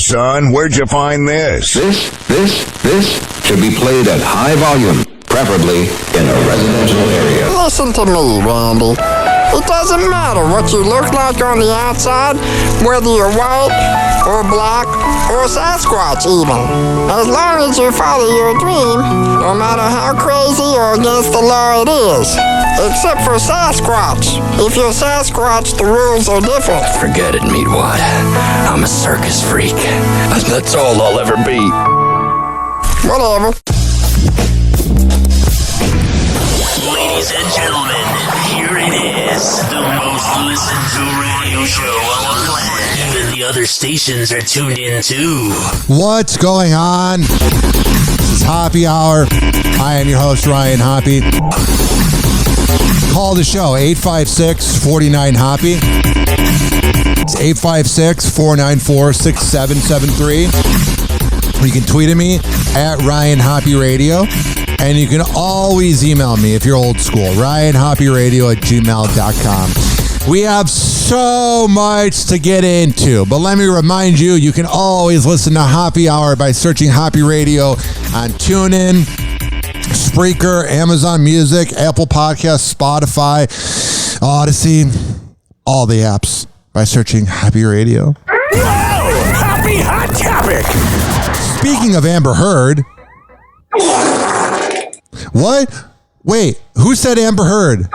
son, where'd you find this? This should be played at high volume, preferably in a residential area. Listen to me, Randy. It doesn't matter what you look like on the outside, whether you're white or black or Sasquatch even. As long as you follow your dream, no matter how crazy or against the law it is. Except for Sasquatch. If you're Sasquatch, the rules are different. Forget it, Meatwad. I'm a circus freak. That's all I'll ever be. Whatever. Ladies and gentlemen, here it is. The most listened to radio show on the planet. Even the other stations are tuned in too. What's going on? This is Hoppe Hour. I am your host, Ryan Hoppe. Call the show, 856-49-HOPPE. It's 856-494-6773. You can tweet at me at Ryan Hoppe Radio. And you can always email me if you're old school, ryanhopperadio@gmail.com. We have so much to get into, but let me remind you, you can always listen to Hoppe Hour by searching Hoppe Radio on TuneIn, Spreaker, Amazon Music, Apple Podcasts, Spotify, Odyssey, all the apps by searching Hoppe Radio. Whoa! Hoppe Hot Topic! Speaking of Amber Heard... What? Wait, who said Amber Heard?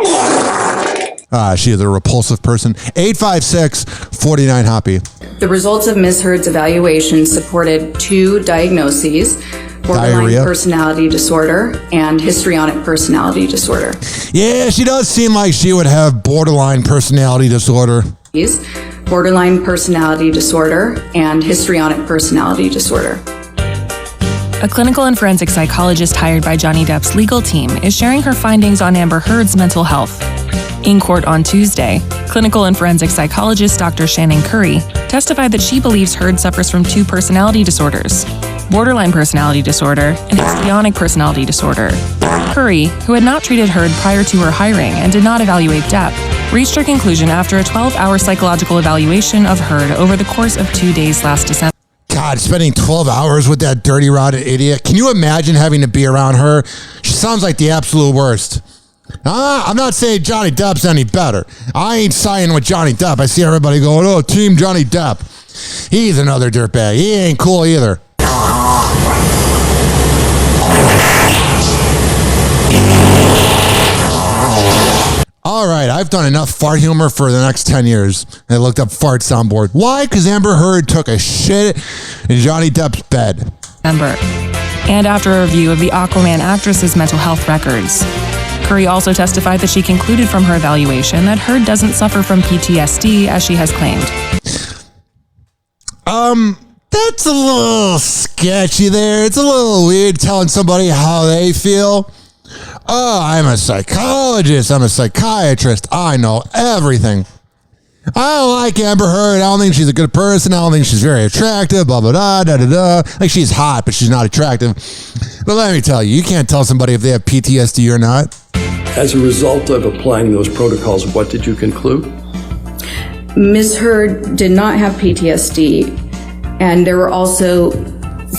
She is a repulsive person. 856-49-HOPPE. The results of Ms. Heard's evaluation supported 2 diagnoses, borderline Diarrhea. Personality disorder and histrionic personality disorder. Yeah, she does seem like she would have borderline personality disorder. Borderline personality disorder and histrionic personality disorder. A clinical and forensic psychologist hired by Johnny Depp's legal team is sharing her findings on Amber Heard's mental health. In court on Tuesday, clinical and forensic psychologist Dr. Shannon Curry testified that she believes Heard suffers from 2 personality disorders, borderline personality disorder and histrionic personality disorder. Curry, who had not treated Heard prior to her hiring and did not evaluate Depp, reached her conclusion after a 12-hour psychological evaluation of Heard over the course of 2 days last December. God, spending 12 hours with that dirty, rotten idiot. Can you imagine having to be around her? She sounds like the absolute worst. I'm not saying Johnny Depp's any better. I ain't siding with Johnny Depp. I see everybody going, oh, team Johnny Depp. He's another dirtbag. He ain't cool either. All right, I've done enough fart humor for the next 10 years. I looked up fart soundboard. Why? Because Amber Heard took a shit in Johnny Depp's bed. And after a review of the Aquaman actress's mental health records. Curry also testified that she concluded from her evaluation that Heard doesn't suffer from PTSD as she has claimed. That's a little sketchy there. It's a little weird telling somebody how they feel. Oh, I'm a psychologist. I'm a psychiatrist. I know everything. I don't like Amber Heard. I don't think she's a good person. I don't think she's very attractive. Blah, blah, blah, da, da, da. Like, she's hot, but she's not attractive. But let me tell you, you can't tell somebody if they have PTSD or not. As a result of applying those protocols, what did you conclude? Ms. Heard did not have PTSD, and there were also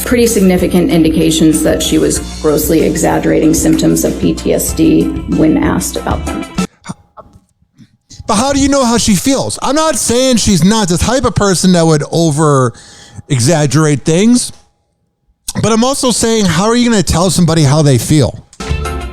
pretty significant indications that she was grossly exaggerating symptoms of PTSD when asked about them. But how do you know how she feels? I'm not saying she's not the type of person that would over-exaggerate things, but I'm also saying, how are you going to tell somebody how they feel?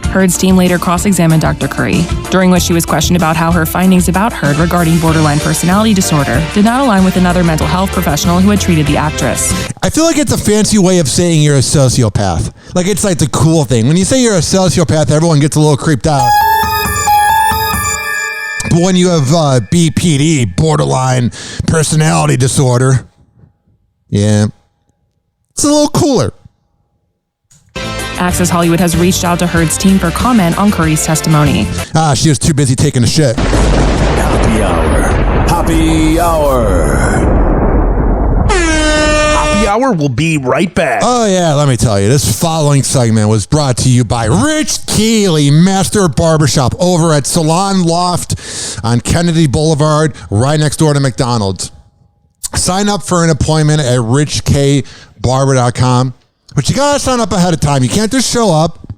Heard's team later cross-examined Dr. Curry, during which she was questioned about how her findings about Heard regarding borderline personality disorder did not align with another mental health professional who had treated the actress. I feel like it's a fancy way of saying you're a sociopath. Like, it's like the cool thing. When you say you're a sociopath, everyone gets a little creeped out. But when you have BPD, borderline personality disorder, yeah, it's a little cooler. Access Hollywood has reached out to Heard's team for comment on Curry's testimony. She was too busy taking a shit. Hoppe Hour. Hoppe Hour. Hoppe Hour will be right back. Oh, yeah, let me tell you. This following segment was brought to you by Rich Keeley, Master Barbershop, over at Salon Loft on Kennedy Boulevard, right next door to McDonald's. sign up for an appointment at richkbarber.com. But you got to sign up ahead of time. You can't just show up,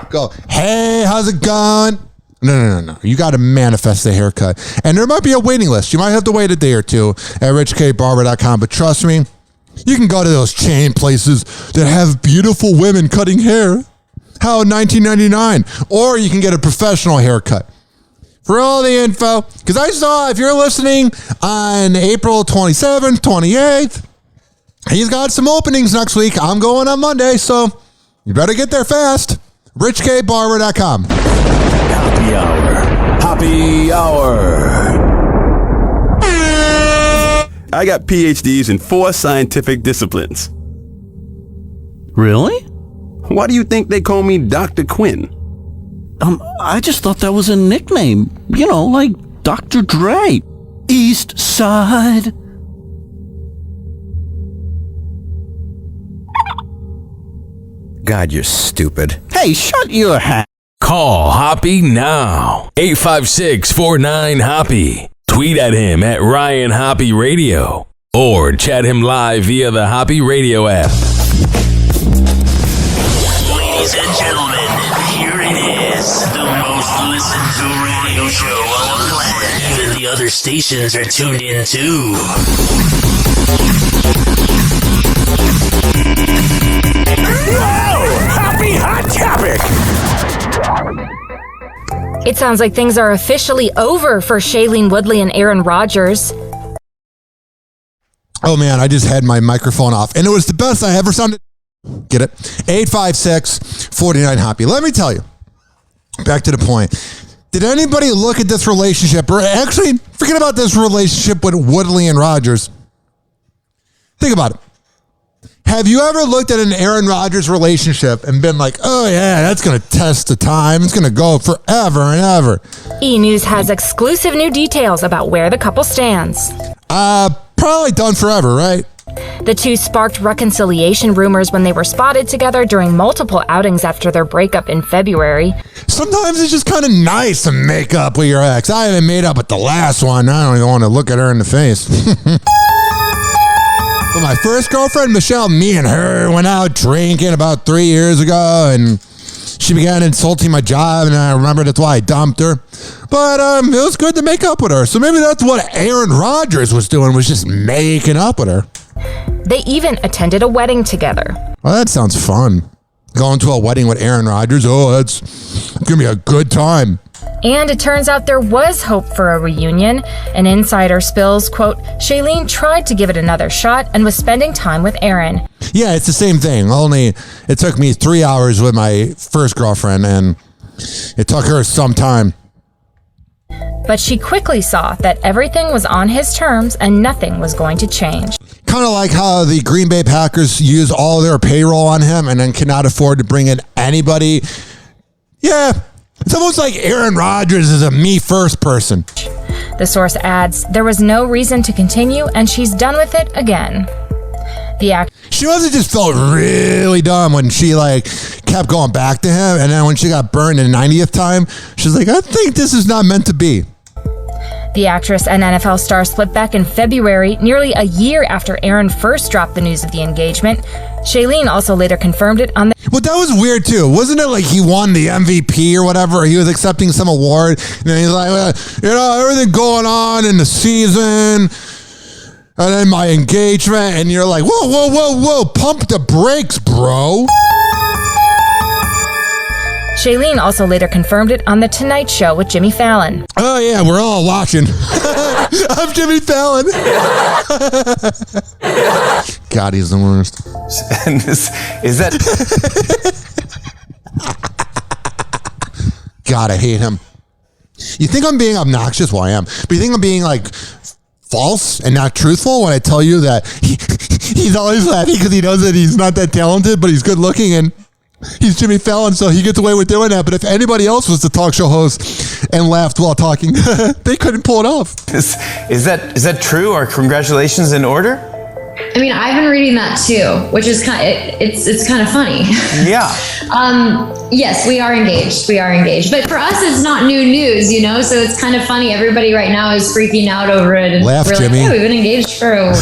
go, hey, how's it going? No. You got to manifest the haircut. And there might be a waiting list. You might have to wait a day or two at richkbarber.com. But trust me, you can go to those chain places that have beautiful women cutting hair. How $19.99. Or you can get a professional haircut. For all the info, because I saw, if you're listening on April 27th, 28th, he's got some openings next week. I'm going on Monday, so you better get there fast. richkbarber.com. Hoppe Hour. Hoppe Hour. I got PhDs in 4 scientific disciplines. Really? Why do you think they call me Dr. Quinn? I just thought that was a nickname. You know, like Dr. Dre. East Side. God, you're stupid. Hey, shut your hat. Call Hoppe now. 856-49-HOPPE. Tweet at him at Ryan Hoppe Radio. Or chat him live via the Hoppe Radio app. Ladies and gentlemen, here it is. The most listened to radio show on the planet. Even the other stations are tuned in too. Happy Hot Topic! It sounds like things are officially over for Shailene Woodley and Aaron Rodgers. Oh man, I just had my microphone off, and it was the best I ever sounded. Get it? 856-49-HOPPE. Let me tell you, back to the point. Did anybody look at this relationship, or actually, forget about this relationship with Woodley and Rodgers. Think about it. Have you ever looked at an Aaron Rodgers relationship and been like, oh yeah, that's going to test the time. It's going to go forever and ever. E! News has exclusive new details about where the couple stands. Probably done forever, right? The two sparked reconciliation rumors when they were spotted together during multiple outings after their breakup in February. Sometimes it's just kind of nice to make up with your ex. I haven't made up with the last one. I don't even want to look at her in the face. But my first girlfriend, Michelle, me and her went out drinking about 3 years ago, and she began insulting my job, and I remember that's why I dumped her. But it was good to make up with her. So maybe that's what Aaron Rodgers was doing, was just making up with her. They even attended a wedding together. Well, that sounds fun. Going to a wedding with Aaron Rodgers, that's going to be a good time. And it turns out there was hope for a reunion. An insider spills, quote, Shailene tried to give it another shot and was spending time with Aaron. Yeah, it's the same thing. Only it took me 3 hours with my first girlfriend, and it took her some time. But she quickly saw that everything was on his terms and nothing was going to change. Kind of like how the Green Bay Packers use all their payroll on him and then cannot afford to bring in anybody. Yeah. It's almost like Aaron Rodgers is a me-first person. The source adds, there was no reason to continue, and she's done with it again. She must have just felt really dumb when she kept going back to him, and then when she got burned the 90th time, she's like, I think this is not meant to be. The actress and NFL star split back in February, nearly a year after Aaron first dropped the news of the engagement. Shailene also later confirmed it on the... Well, that was weird, too. Wasn't it like he won the MVP or whatever? Or he was accepting some award, and he's like, everything going on in the season, and then my engagement, and you're like, whoa, pump the brakes, bro. Shailene also later confirmed it on The Tonight Show with Jimmy Fallon. Oh, yeah, we're all watching. I'm Jimmy Fallon. God, he's the worst. Is that... God, I hate him. You think I'm being obnoxious? Well, I am. But you think I'm being, false and not truthful when I tell you that he's always laughing because he knows that he's not that talented, but he's good looking, and he's Jimmy Fallon, so he gets away with doing that. But if anybody else was the talk show host and laughed while talking, they couldn't pull it off. Is that true? Are congratulations in order? I mean, I've been reading that too, which is it's kind of funny. Yeah. Yes, we are engaged. We are engaged. But for us, it's not new news, you know? So it's kind of funny. Everybody right now is freaking out over it. And Laugh, we're Jimmy. like, yeah, we've been engaged for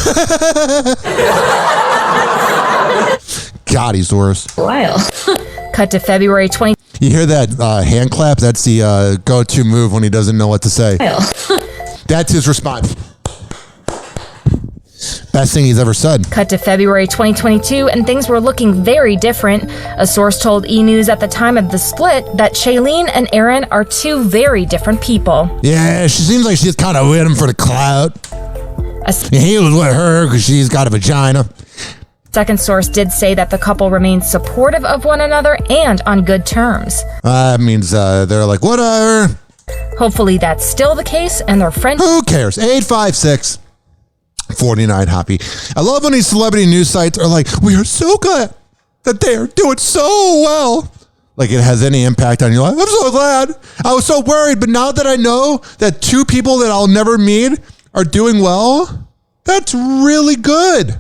God, he's the worst. a while. Cut to February 20. You hear that hand clap? That's the go-to move when he doesn't know what to say. That's his response. Best thing he's ever said. Cut to February 2022, and things were looking very different. A source told E! News at the time of the split that Shailene and Aaron are two very different people. Yeah, she seems like she's kind of with him for the clout. He was with her because she's got a vagina. Second source did say that the couple remains supportive of one another and on good terms. That means they're like, whatever. Hopefully that's still the case, and their friendship. Who cares? 856 49 Hoppe. I love when these celebrity news sites are like, we are so glad that they are doing so well. Like it has any impact on your life. I'm so glad. I was so worried, but now that I know that two people that I'll never meet are doing well, that's really good.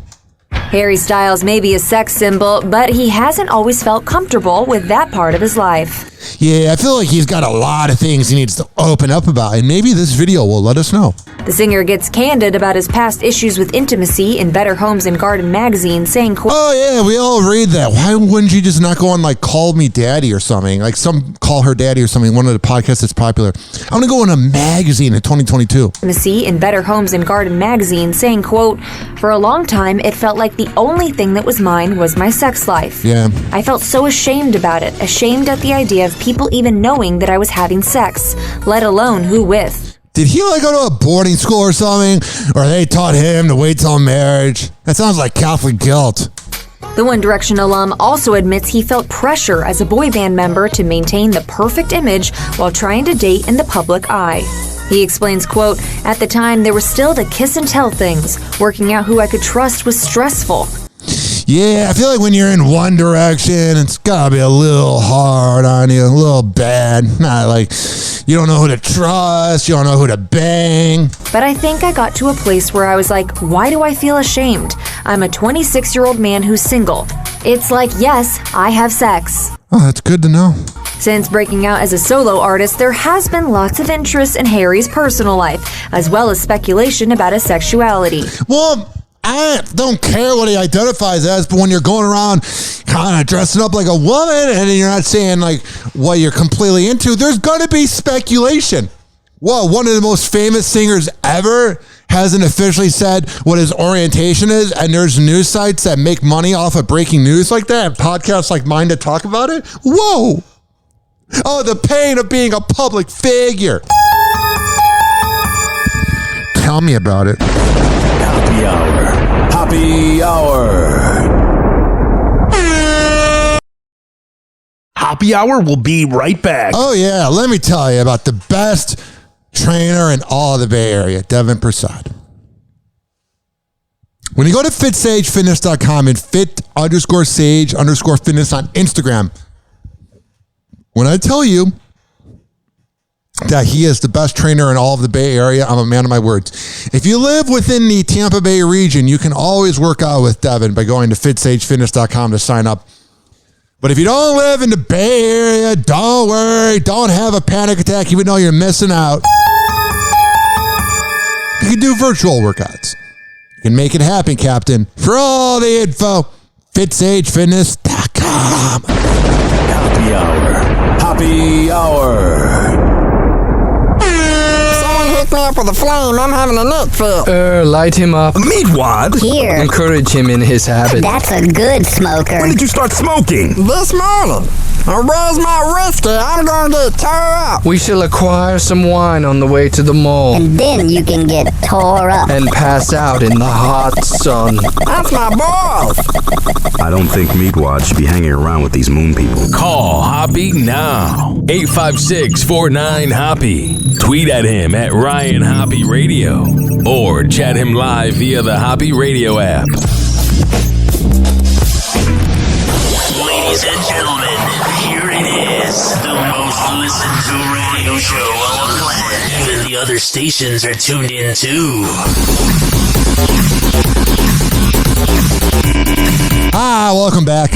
Harry Styles may be a sex symbol, but he hasn't always felt comfortable with that part of his life. Yeah, I feel like he's got a lot of things he needs to open up about, and maybe this video will let us know. The singer gets candid about his past issues with intimacy in Better Homes and Garden magazine, saying, oh yeah, we all read that. Why wouldn't you just not go on like Call Me Daddy or something? Like some Call Her Daddy or something, one of the podcasts that's popular. I'm going to go in a magazine in 2022. Intimacy in Better Homes and Garden magazine, saying, quote, for a long time, it felt like the only thing that was mine was my sex life. Yeah. I felt so ashamed about it, ashamed at the idea of people even knowing that I was having sex, let alone who with. Did he like go to a boarding school or something? Or they taught him to wait till marriage? That sounds like Catholic guilt. The One Direction alum also admits he felt pressure as a boy band member to maintain the perfect image while trying to date in the public eye. He explains, quote, at the time there was still the kiss and tell things. Working out who I could trust was stressful. Yeah, I feel like when you're in One Direction, it's gotta be a little hard on you, a little bad. Not like you don't know who to trust, you don't know who to bang. But I think I got to a place where I was like, why do I feel ashamed? I'm a 26-year-old man who's single. It's like, yes, I have sex. Oh, that's good to know. Since breaking out as a solo artist, there has been lots of interest in Harry's personal life, as well as speculation about his sexuality. Well, I don't care what he identifies as, but when you're going around kind of dressing up like a woman and you're not saying like what you're completely into, there's going to be speculation. Well, one of the most famous singers ever hasn't officially said what his orientation is, and there's news sites that make money off of breaking news like that, and podcasts like mine to talk about it. Whoa! Oh, the pain of being a public figure. Tell me about it. Hoppe Hour. Hoppe Hour. Hoppe Hour will be right back. Oh, yeah. Let me tell you about the best trainer in all the Bay Area, Devin Prasad. When you go to fitsagefitness.com and fit_sage_fitness on Instagram, when I tell you that he is the best trainer in all of the Bay Area, I'm a man of my words. If you live within the Tampa Bay region, you can always work out with Devin by going to fitsagefitness.com to sign up. But if you don't live in the Bay Area, don't worry. Don't have a panic attack even though you're missing out. You can do virtual workouts. You can make it happen, Captain. For all the info, fitsagefitness.com. Hoppe Hour. Hoppe Hour. Hook me up with a flame. I'm having a neck fit. Light him up. Meat wad? Here. Encourage him in his habit. That's a good smoker. When did you start smoking? This morning. Where's my whiskey? I'm gonna get tore up. We shall acquire some wine on the way to the mall. And then you can get tore up. And pass out in the hot sun. That's my boy. I don't think Meatwad should be hanging around with these moon people. Call Hoppe now. 856-49-HOPPE. Tweet at him at Ryan Hoppe Radio. Or chat him live via the Hoppe Radio app. Ladies and gentlemen, here it is. The most listened to radio show on the planet. Even the other stations are tuned in too. Welcome back.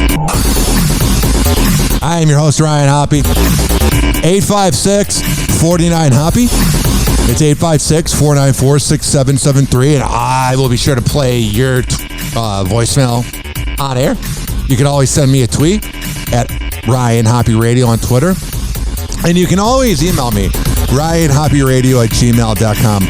I am your host, Ryan Hoppe. 856-49-HOPPE. It's 856-494-6773, and I will be sure to play your voicemail on air. You can always send me a tweet at Ryan Hoppe Radio on Twitter. And you can always email me, ryanhopperadio@gmail.com.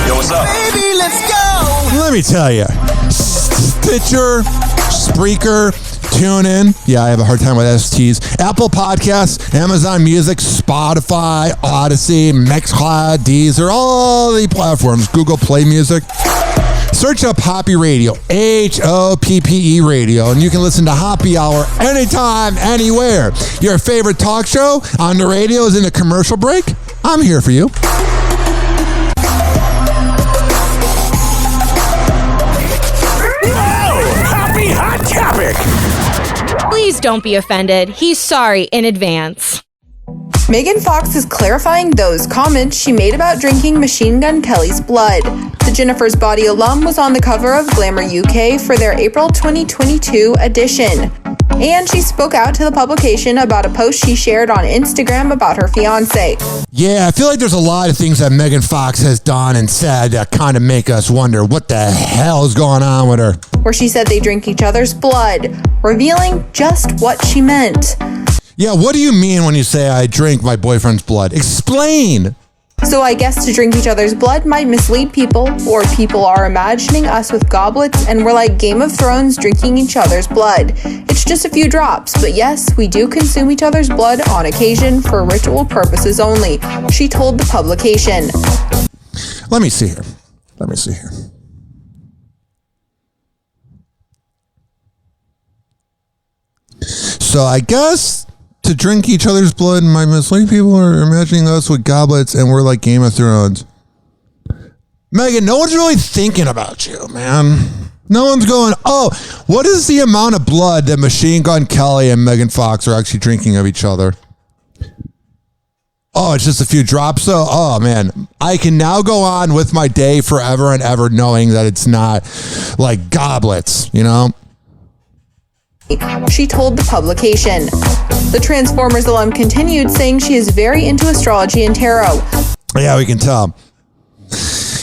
Yo, what's up? Baby, let's go! Let me tell you, Stitcher, Spreaker, TuneIn. Yeah, I have a hard time with STs. Apple Podcasts, Amazon Music, Spotify, Odyssey, Mixcloud, Deezer, all the platforms. Google Play Music. Search up Hoppe Radio, Hoppe Radio, and you can listen to Hoppe Hour anytime, anywhere. Your favorite talk show on the radio is in a commercial break? I'm here for you. Hoppe Hot Topic! Please don't be offended. He's sorry in advance. Megan Fox is clarifying those comments she made about drinking Machine Gun Kelly's blood. The Jennifer's Body alum was on the cover of Glamour UK for their April 2022 edition. And she spoke out to the publication about a post she shared on Instagram about her fiancé. Yeah, I feel like there's a lot of things that Megan Fox has done and said that kind of make us wonder what the hell is going on with her. Where she said they drink each other's blood, revealing just what she meant. Yeah, what do you mean when you say I drink my boyfriend's blood? Explain! So I guess to drink each other's blood might mislead people, or people are imagining us with goblets and we're like Game of Thrones drinking each other's blood. It's just a few drops, but yes, we do consume each other's blood on occasion for ritual purposes only, she told the publication. Let me see here. So I guess to drink each other's blood might mislead people or imagining us with goblets and we're like Game of Thrones. Megan, no one's really thinking about you, man. No one's going, oh, what is the amount of blood that Machine Gun Kelly and Megan Fox are actually drinking of each other? Oh, it's just a few drops, though? Oh, man. I can now go on with my day forever and ever knowing that it's not like goblets, you know? She told the publication. The Transformers alum continued, saying she is very into astrology and tarot. Yeah, we can tell.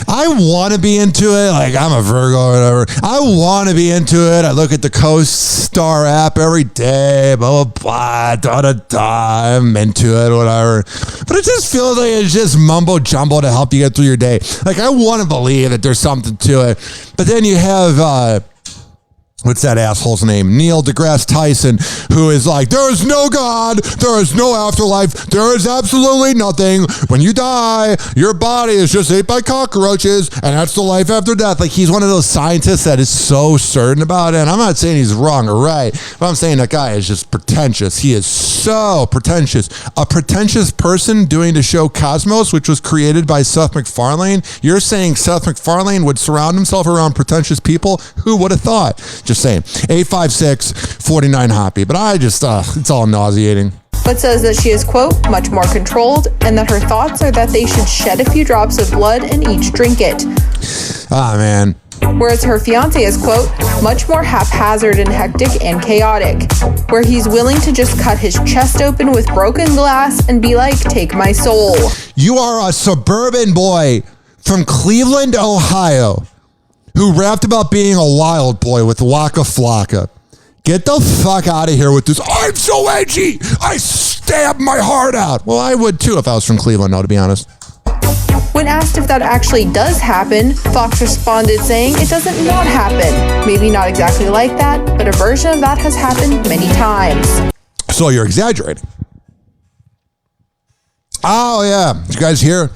I want to be into it. Like, I'm a Virgo or whatever. I want to be into it. I look at the Co-Star app every day, blah, blah, blah, I'm into it, whatever. But it just feels like it's just mumbo jumbo to help you get through your day. Like, I want to believe that there's something to it. But then you have, what's that asshole's name? Neil deGrasse Tyson, who is like, there is no God, there is no afterlife, there is absolutely nothing. When you die, your body is just ate by cockroaches, and that's the life after death. Like, he's one of those scientists that is so certain about it. And I'm not saying he's wrong or right, but I'm saying that guy is just pretentious. He is so pretentious. A pretentious person doing the show Cosmos, which was created by Seth MacFarlane. You're saying Seth MacFarlane would surround himself around pretentious people? Who would have thought? Just saying. 856-49-HOPPE. But I just, it's all nauseating. But says that she is, quote, much more controlled, and that her thoughts are that they should shed a few drops of blood and each drink it. Ah, man. Whereas her fiancé is, quote, much more haphazard and hectic and chaotic, where he's willing to just cut his chest open with broken glass and be like, take my soul. You are a suburban boy from Cleveland, Ohio, who rapped about being a wild boy with Waka Flocka. Get the fuck out of here with this, I'm so edgy, I stab my heart out. Well, I would too if I was from Cleveland, no, to be honest. When asked if that actually does happen, Fox responded saying it doesn't not happen. Maybe not exactly like that, but a version of that has happened many times. So you're exaggerating. Oh, yeah. Did you guys hear?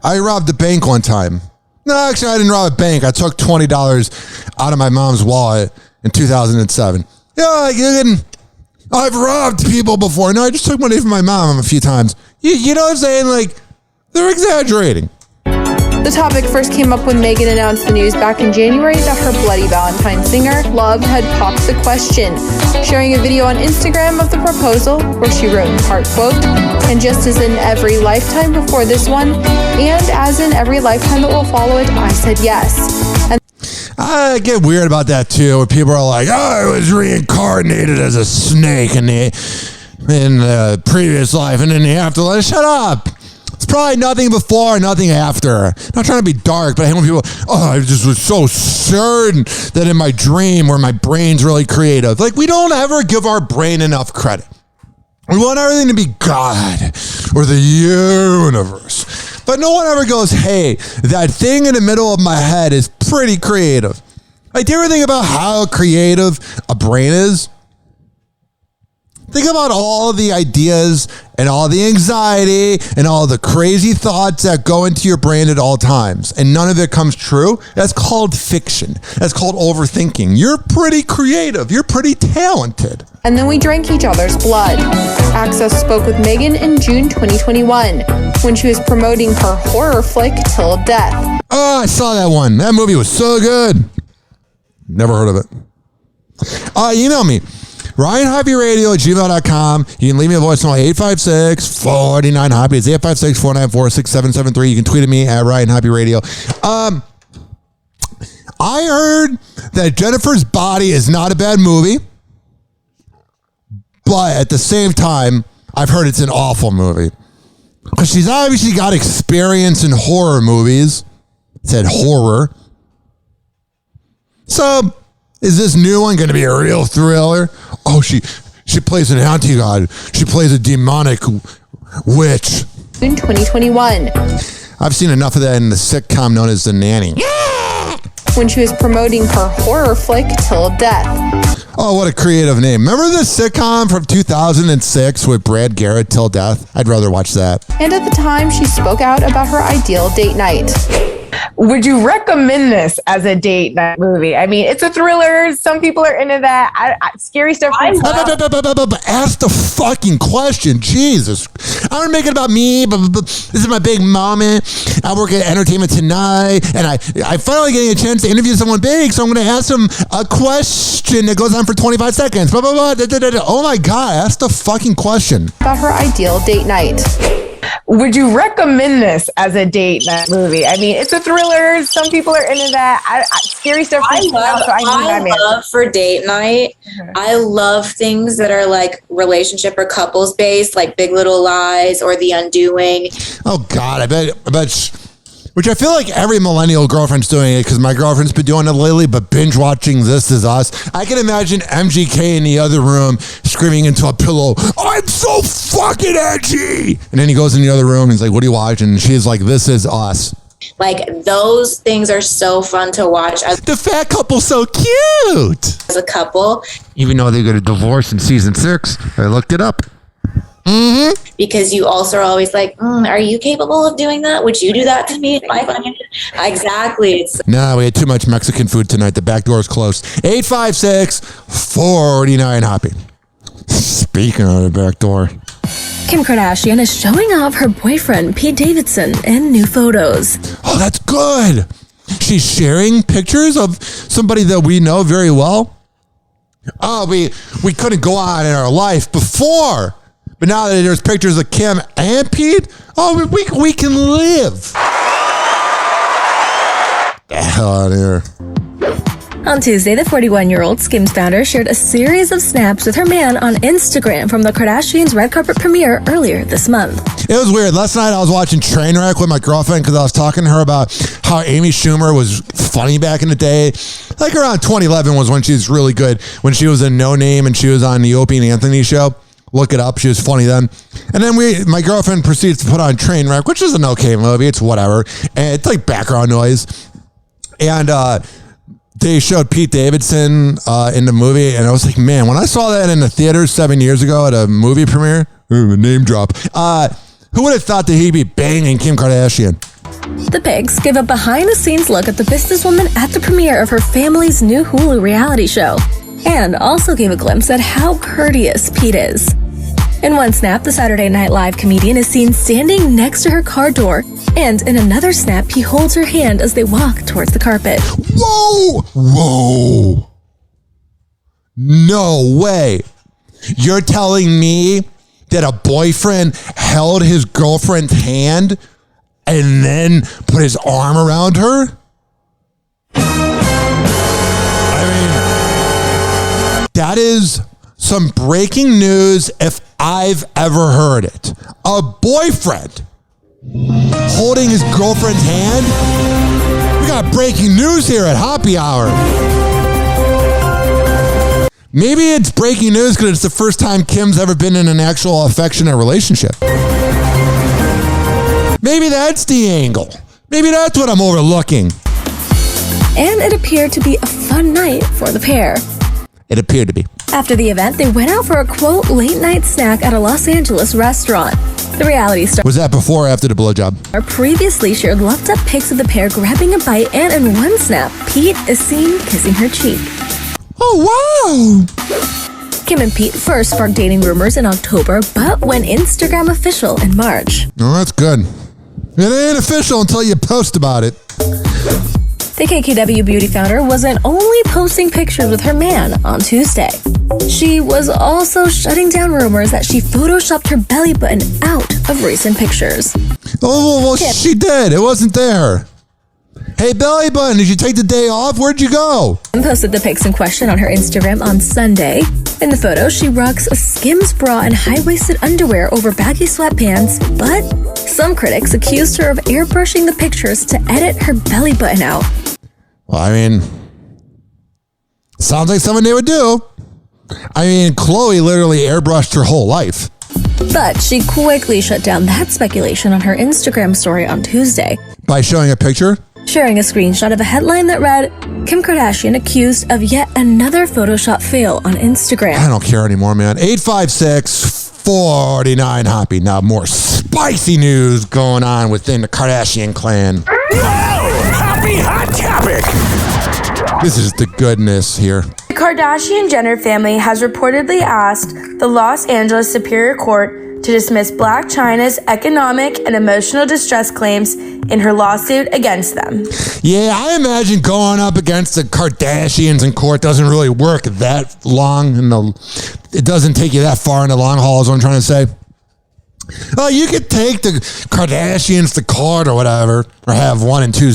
I robbed a bank one time. No, actually, I didn't rob a bank. I took $20 out of my mom's wallet in 2007. Yeah, I've robbed people before. No, I just took money from my mom a few times. You know what I'm saying? Like, they're exaggerating. The topic first came up when Megan announced the news back in January that her Bloody Valentine singer, Love, had popped the question, sharing a video on Instagram of the proposal where she wrote in part, quote, "And just as in every lifetime before this one, and as in every lifetime that will follow it, I said yes." And I get weird about that too, where people are like, "Oh, I was reincarnated as a snake in the previous life, and in the afterlife." Shut up. It's probably nothing before, nothing after. Not trying to be dark, but I hate when people, I just was so certain that in my dream where my brain's really creative. Like, we don't ever give our brain enough credit. We want everything to be God or the universe. But no one ever goes, hey, that thing in the middle of my head is pretty creative. Like, do you ever think about how creative a brain is? Think about all the ideas and all the anxiety and all the crazy thoughts that go into your brain at all times, and none of it comes true. That's called fiction. That's called overthinking. You're pretty creative. You're pretty talented. And then we drank each other's blood. Access spoke with Megan in June 2021 when she was promoting her horror flick Till Death. Oh, I saw that one. That movie was so good. Never heard of it. Email me. RyanHoppeRadio@gmail.com. You can leave me a voicemail 856-49-HOPPE. It's 856-494-6773. You can tweet at me at Ryan Hoppe Radio. I heard that Jennifer's Body is not a bad movie, but at the same time, I've heard it's an awful movie. Because she's obviously got experience in horror movies. It said horror. So, is this new one going to be a real thriller? Oh, she plays an anti-god. She plays a demonic witch. In 2021. I've seen enough of that in the sitcom known as The Nanny. When she was promoting her horror flick Till Death. Oh, what a creative name. Remember the sitcom from 2006 with Brad Garrett, Till Death? I'd rather watch that. And at the time, she spoke out about her ideal date night. Would you recommend this as a date night movie? I mean, it's a thriller. Some people are into that. Scary stuff. Ask the fucking question. Jesus. I don't make it about me, but this is my big moment. I work at Entertainment Tonight, and I finally getting a chance to interview someone big, so I'm going to ask them a question that goes on for 25 seconds. Blah, blah, blah, Oh my God, ask the fucking question. About her ideal date night. Would you recommend this as a date night movie? I mean, it's a thriller. Some people are into that. Scary stuff. I love for date night. Mm-hmm. I love things that are like relationship or couples based, like Big Little Lies or The Undoing. Oh God, I bet. Which I feel like every millennial girlfriend's doing it because my girlfriend's been doing it lately, but binge watching This Is Us. I can imagine MGK in the other room screaming into a pillow, "I'm so fucking edgy!" And then he goes in the other room and he's like, "What are you watching?" And she's like, "This Is Us." Like, those things are so fun to watch. The fat couple's so cute! As a couple. Even though they got a divorce in season 6, I looked it up. Mm-hmm. Because you also are always like, are you capable of doing that? Would you do that to me? Exactly. No, we had too much Mexican food tonight. The back door is closed. 856-49-HOPPE. Speaking of the back door. Kim Kardashian is showing off her boyfriend, Pete Davidson, in new photos. Oh, that's good. She's sharing pictures of somebody that we know very well. Oh, we couldn't go on in our life before. But now that there's pictures of Kim and Pete, we can live. The hell out of here. On Tuesday, the 41-year-old Skims founder shared a series of snaps with her man on Instagram from the Kardashians' red carpet premiere earlier this month. It was weird. Last night I was watching Trainwreck with my girlfriend because I was talking to her about how Amy Schumer was funny back in the day. Like around 2011 was when she was really good, when she was a No Name and she was on the Opie and Anthony show. Look it up. She was funny then. And then my girlfriend proceeds to put on Trainwreck, which is an okay movie. It's whatever. And it's like background noise. And they showed Pete Davidson in the movie. And I was like, man, when I saw that in the theater 7 years ago at a movie premiere, name drop, who would have thought that he'd be banging Kim Kardashian? The Pigs gave a behind-the-scenes look at the businesswoman at the premiere of her family's new Hulu reality show, and also gave a glimpse at how courteous Pete is. In one snap, the Saturday Night Live comedian is seen standing next to her car door, and in another snap, he holds her hand as they walk towards the carpet. Whoa! Whoa! No way! You're telling me that a boyfriend held his girlfriend's hand and then put his arm around her? I mean, that is some breaking news if I've ever heard it. A boyfriend holding his girlfriend's hand? We got breaking news here at Hoppe Hour. Maybe it's breaking news because it's the first time Kim's ever been in an actual affectionate relationship. Maybe that's the angle. Maybe that's what I'm overlooking. And it appeared to be a fun night for the pair. It appeared to be. After the event, they went out for a, quote, late-night snack at a Los Angeles restaurant. The reality star... Was that before or after the blowjob? ...previously shared loved-up pics of the pair grabbing a bite, and in one snap, Pete is seen kissing her cheek. Oh, wow! Kim and Pete first sparked dating rumors in October, but went Instagram official in March. Oh, that's good. It ain't official until you post about it. The KKW beauty founder wasn't only posting pictures with her man on Tuesday. She was also shutting down rumors that she photoshopped her belly button out of recent pictures. Oh, well, she did. It wasn't there. Hey, belly button, did you take the day off? Where'd you go? Kim posted the pics in question on her Instagram on Sunday. In the photo, she rocks a Skims bra and high-waisted underwear over baggy sweatpants, but some critics accused her of airbrushing the pictures to edit her belly button out. Well, I mean, sounds like something they would do. I mean, Chloe literally airbrushed her whole life. But she quickly shut down that speculation on her Instagram story on Tuesday. By showing a picture? Sharing a screenshot of a headline that read, Kim Kardashian accused of yet another Photoshop fail on Instagram. I don't care anymore, man. 856-49-HOPPE. Now more spicy news going on within the Kardashian clan. Hoppe Hot Topic. This is the goodness here. The Kardashian-Jenner family has reportedly asked the Los Angeles Superior Court to dismiss Blac Chyna's economic and emotional distress claims in her lawsuit against them. Yeah, I imagine going up against the Kardashians in court doesn't really work that long. It doesn't take you that far in the long haul is what I'm trying to say. Oh, you could take the Kardashians to court or whatever, or have one or two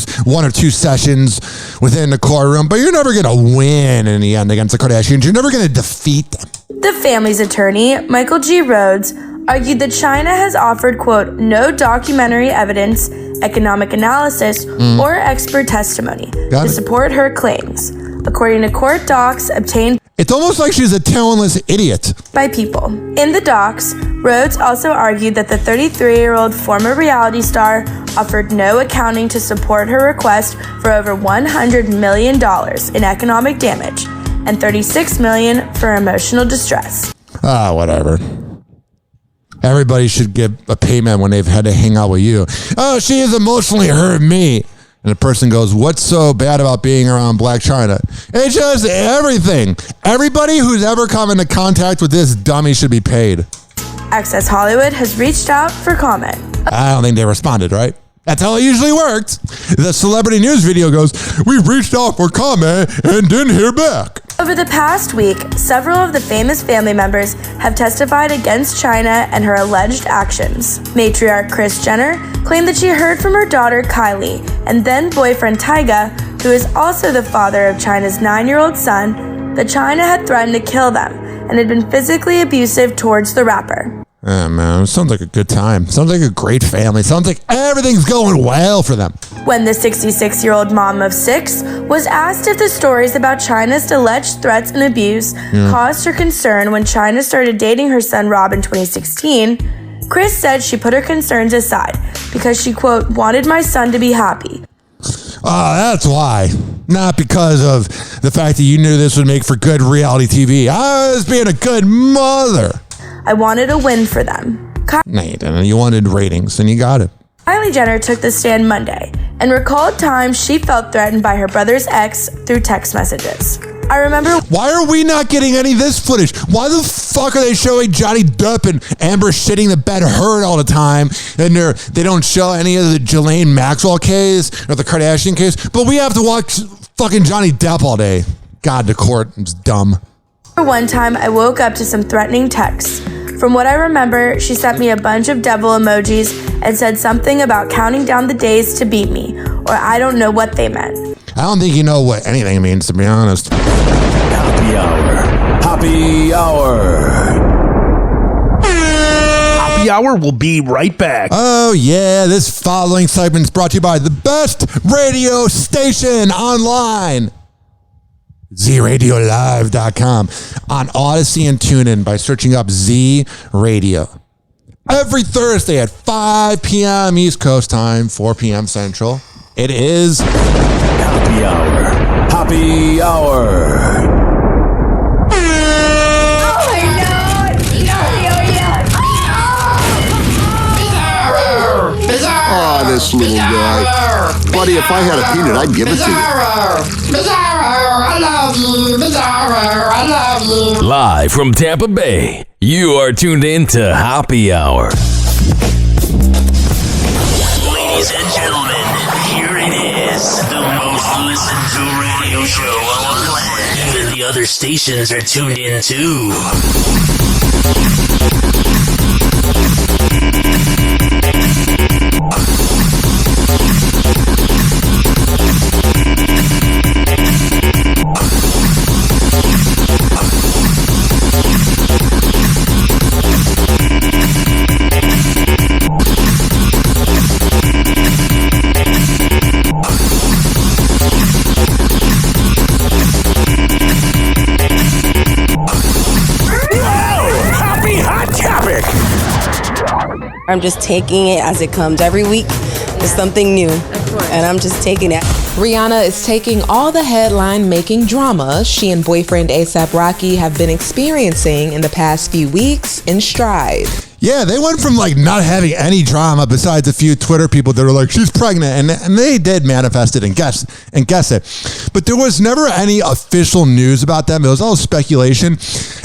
sessions within the courtroom, but you're never going to win in the end against the Kardashians. You're never going to defeat them. The family's attorney, Michael G. Rhodes, argued that Chyna has offered, quote, no documentary evidence, economic analysis, or expert testimony to support her claims, according to court docs obtained. It's almost like she's a talentless idiot. By people. In the docs, Rhodes also argued that the 33-year-old former reality star offered no accounting to support her request for over $100 million in economic damage and $36 million for emotional distress. Ah, whatever. Everybody should get a payment when they've had to hang out with you. Oh, she has emotionally hurt me. And the person goes, what's so bad about being around Blac Chyna? It's just everything. Everybody who's ever come into contact with this dummy should be paid. Access Hollywood has reached out for comment. I don't think they responded, right? That's how it usually works. The celebrity news video goes, we've reached out for comment and didn't hear back. Over the past week, several of the famous family members have testified against Chyna and her alleged actions. Matriarch Kris Jenner claimed that she heard from her daughter Kylie and then boyfriend Tyga, who is also the father of Chyna's 9-year-old son, that Chyna had threatened to kill them and had been physically abusive towards the rapper. Oh, man, it sounds like a good time. Sounds like a great family. Sounds like everything's going well for them. When the 66-year-old mom of 6 was asked if the stories about Chyna's alleged threats and abuse caused her concern when Chyna started dating her son Rob in 2016, Kris said she put her concerns aside because she, quote, wanted my son to be happy. That's why. Not because of the fact that you knew this would make for good reality TV. I was being a good mother. I wanted a win for them. No, you didn't. You wanted ratings, and you got it. Kylie Jenner took the stand Monday and recalled times she felt threatened by her brother's ex through text messages. I remember... Why are we not getting any of this footage? Why the fuck are they showing Johnny Depp and Amber shitting the bed hurt all the time, and they don't show any of the Ghislaine Maxwell case or the Kardashian case, but we have to watch fucking Johnny Depp all day? God, the court is dumb. One time, I woke up to some threatening texts. From what I remember, she sent me a bunch of devil emojis and said something about counting down the days to beat me, or I don't know what they meant. I don't think you know what anything means, to be honest. Hoppe Hour. Hoppe Hour. Hoppe Hour will be right back. Oh, yeah. This following segment is brought to you by the best radio station online. ZRadiolive.com, on Odyssey and TuneIn by searching up Z Radio. Every Thursday at 5 p.m. East Coast time, 4 p.m. Central, it is Hoppe Hour. Hoppe Hour. Oh, this little guy. Buddy, if I had a peanut, I'd give it to you. I love you. Bizarro, I love you. Live from Tampa Bay, you are tuned in to Hoppe Hour. Ladies and gentlemen, here it is. The most listened to radio show on the land. Even the other stations are tuned in too. I'm just taking it as it comes. Every week is something new, and I'm just taking it. Rihanna is taking all the headline-making drama she and boyfriend A$AP Rocky have been experiencing in the past few weeks in stride. Yeah, they went from like not having any drama besides a few Twitter people that were like, she's pregnant, and they did manifest it and guess it. But there was never any official news about them. It was all speculation.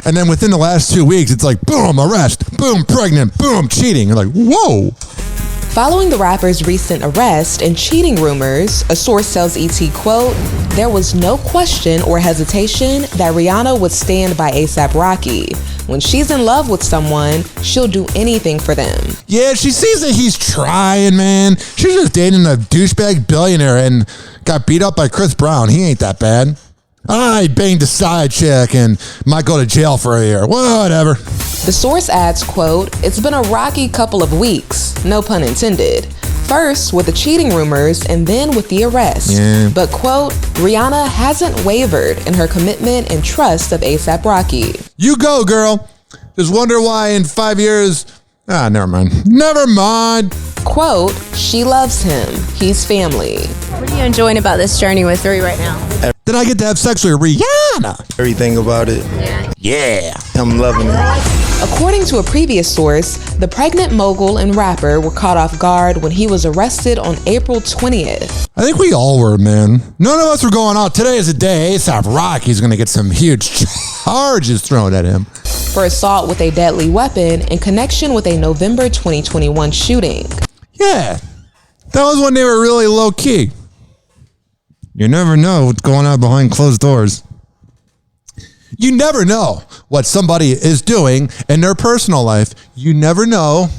And then within the last 2 weeks, it's like, boom, arrest, boom, pregnant, boom, cheating. You're like, whoa. Following the rapper's recent arrest and cheating rumors, a source tells ET, quote, there was no question or hesitation that Rihanna would stand by A$AP Rocky. When she's in love with someone, she'll do anything for them. Yeah, she sees that he's trying, man. She's just dating a douchebag billionaire and got beat up by Chris Brown. He ain't that bad. I banged a side chick and might go to jail for a year. Whatever. The source adds, quote, it's been a rocky couple of weeks, no pun intended. First with the cheating rumors and then with the arrest. Yeah. But, quote, Rihanna hasn't wavered in her commitment and trust of A$AP Rocky. You go, girl. Just wonder why in 5 years... never mind. Never mind. Quote, she loves him. He's family. What are you enjoying about this journey with Riri right now? Then I get to have sex with Rihanna. Everything about it. Yeah. I'm loving it. According to a previous source, the pregnant mogul and rapper were caught off guard when he was arrested on April 20th. I think we all were, man. None of us were going out. Today is a day A$AP Rocky's going to get some huge charges thrown at him. For assault with a deadly weapon in connection with a November 2021 shooting. Yeah. That was when they were really low key. You never know what's going on behind closed doors. You never know what somebody is doing in their personal life. You never know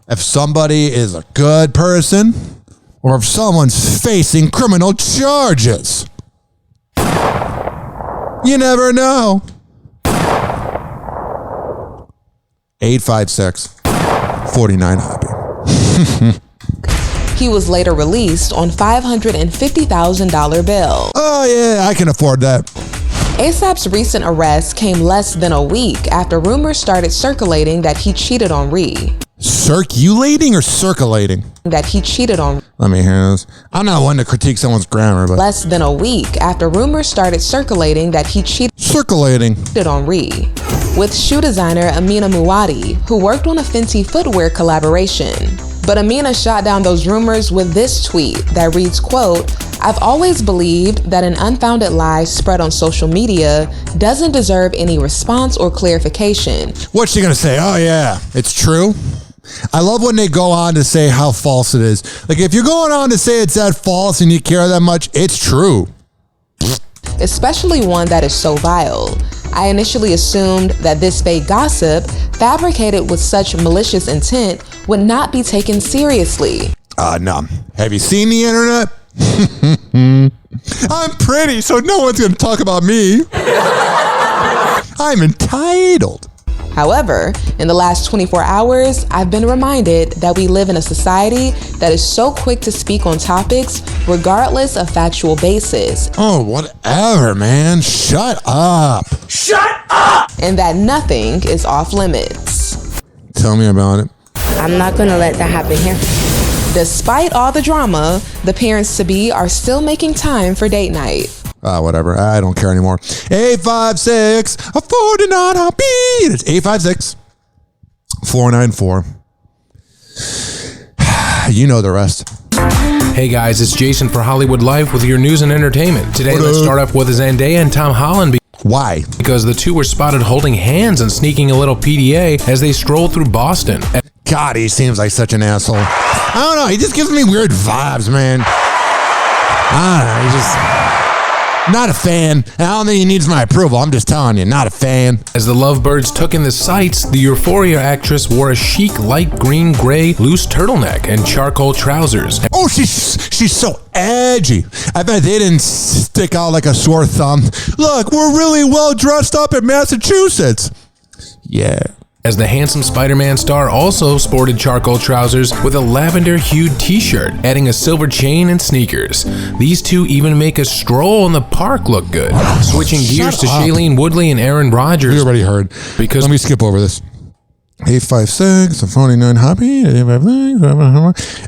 if somebody is a good person or if someone's facing criminal charges. You never know. 856-49-HOPPE. He was later released on $550,000 bail. Oh yeah, I can afford that. A$AP's recent arrest came less than a week after rumors started circulating that he cheated on Ree. Circulating or circulating? That he cheated on. Let me hear this. I'm not one to critique someone's grammar, but... Less than a week after rumors started circulating that he cheated on Ree. With shoe designer Amina Muaddi, who worked on a Fenty footwear collaboration. But Amina shot down those rumors with this tweet that reads, quote, I've always believed that an unfounded lie spread on social media doesn't deserve any response or clarification. What's she gonna say? Oh yeah, it's true. I love when they go on to say how false it is. Like, if you're going on to say it's that false and you care that much, it's true. Especially one that is so vile. I initially assumed that this fake gossip, fabricated with such malicious intent, would not be taken seriously. No. Have you seen the internet? I'm pretty, so no one's going to talk about me. I'm entitled. However, in the last 24 hours, I've been reminded that we live in a society that is so quick to speak on topics regardless of factual basis. Oh, whatever, man. Shut up. Shut up! And that nothing is off limits. Tell me about it. I'm not gonna let that happen here. Despite all the drama, the parents-to-be are still making time for date night. Whatever. I don't care anymore. 856-49 Hoppe. It's 856-494. You know the rest. Hey guys, it's Jason for Hollywood Life with your news and entertainment. Today, let's start off with Zendaya and Tom Holland. Why? Because the two were spotted holding hands and sneaking a little PDA as they strolled through Boston. God, he seems like such an asshole. I don't know. He just gives me weird vibes, man. I don't know. He's just not a fan. I don't think he needs my approval. I'm just telling you, not a fan. As the lovebirds took in the sights, the Euphoria actress wore a chic light green-gray loose turtleneck and charcoal trousers. Oh, she's so edgy. I bet they didn't stick out like a sore thumb. Look, we're really well dressed up in Massachusetts. Yeah. As the handsome Spider-Man star also sported charcoal trousers with a lavender-hued t-shirt, adding a silver chain and sneakers. These two even make a stroll in the park look good. Switching gears to Shailene Woodley and Aaron Rodgers. You already heard. Let me skip over this. 856-49 Hoppe.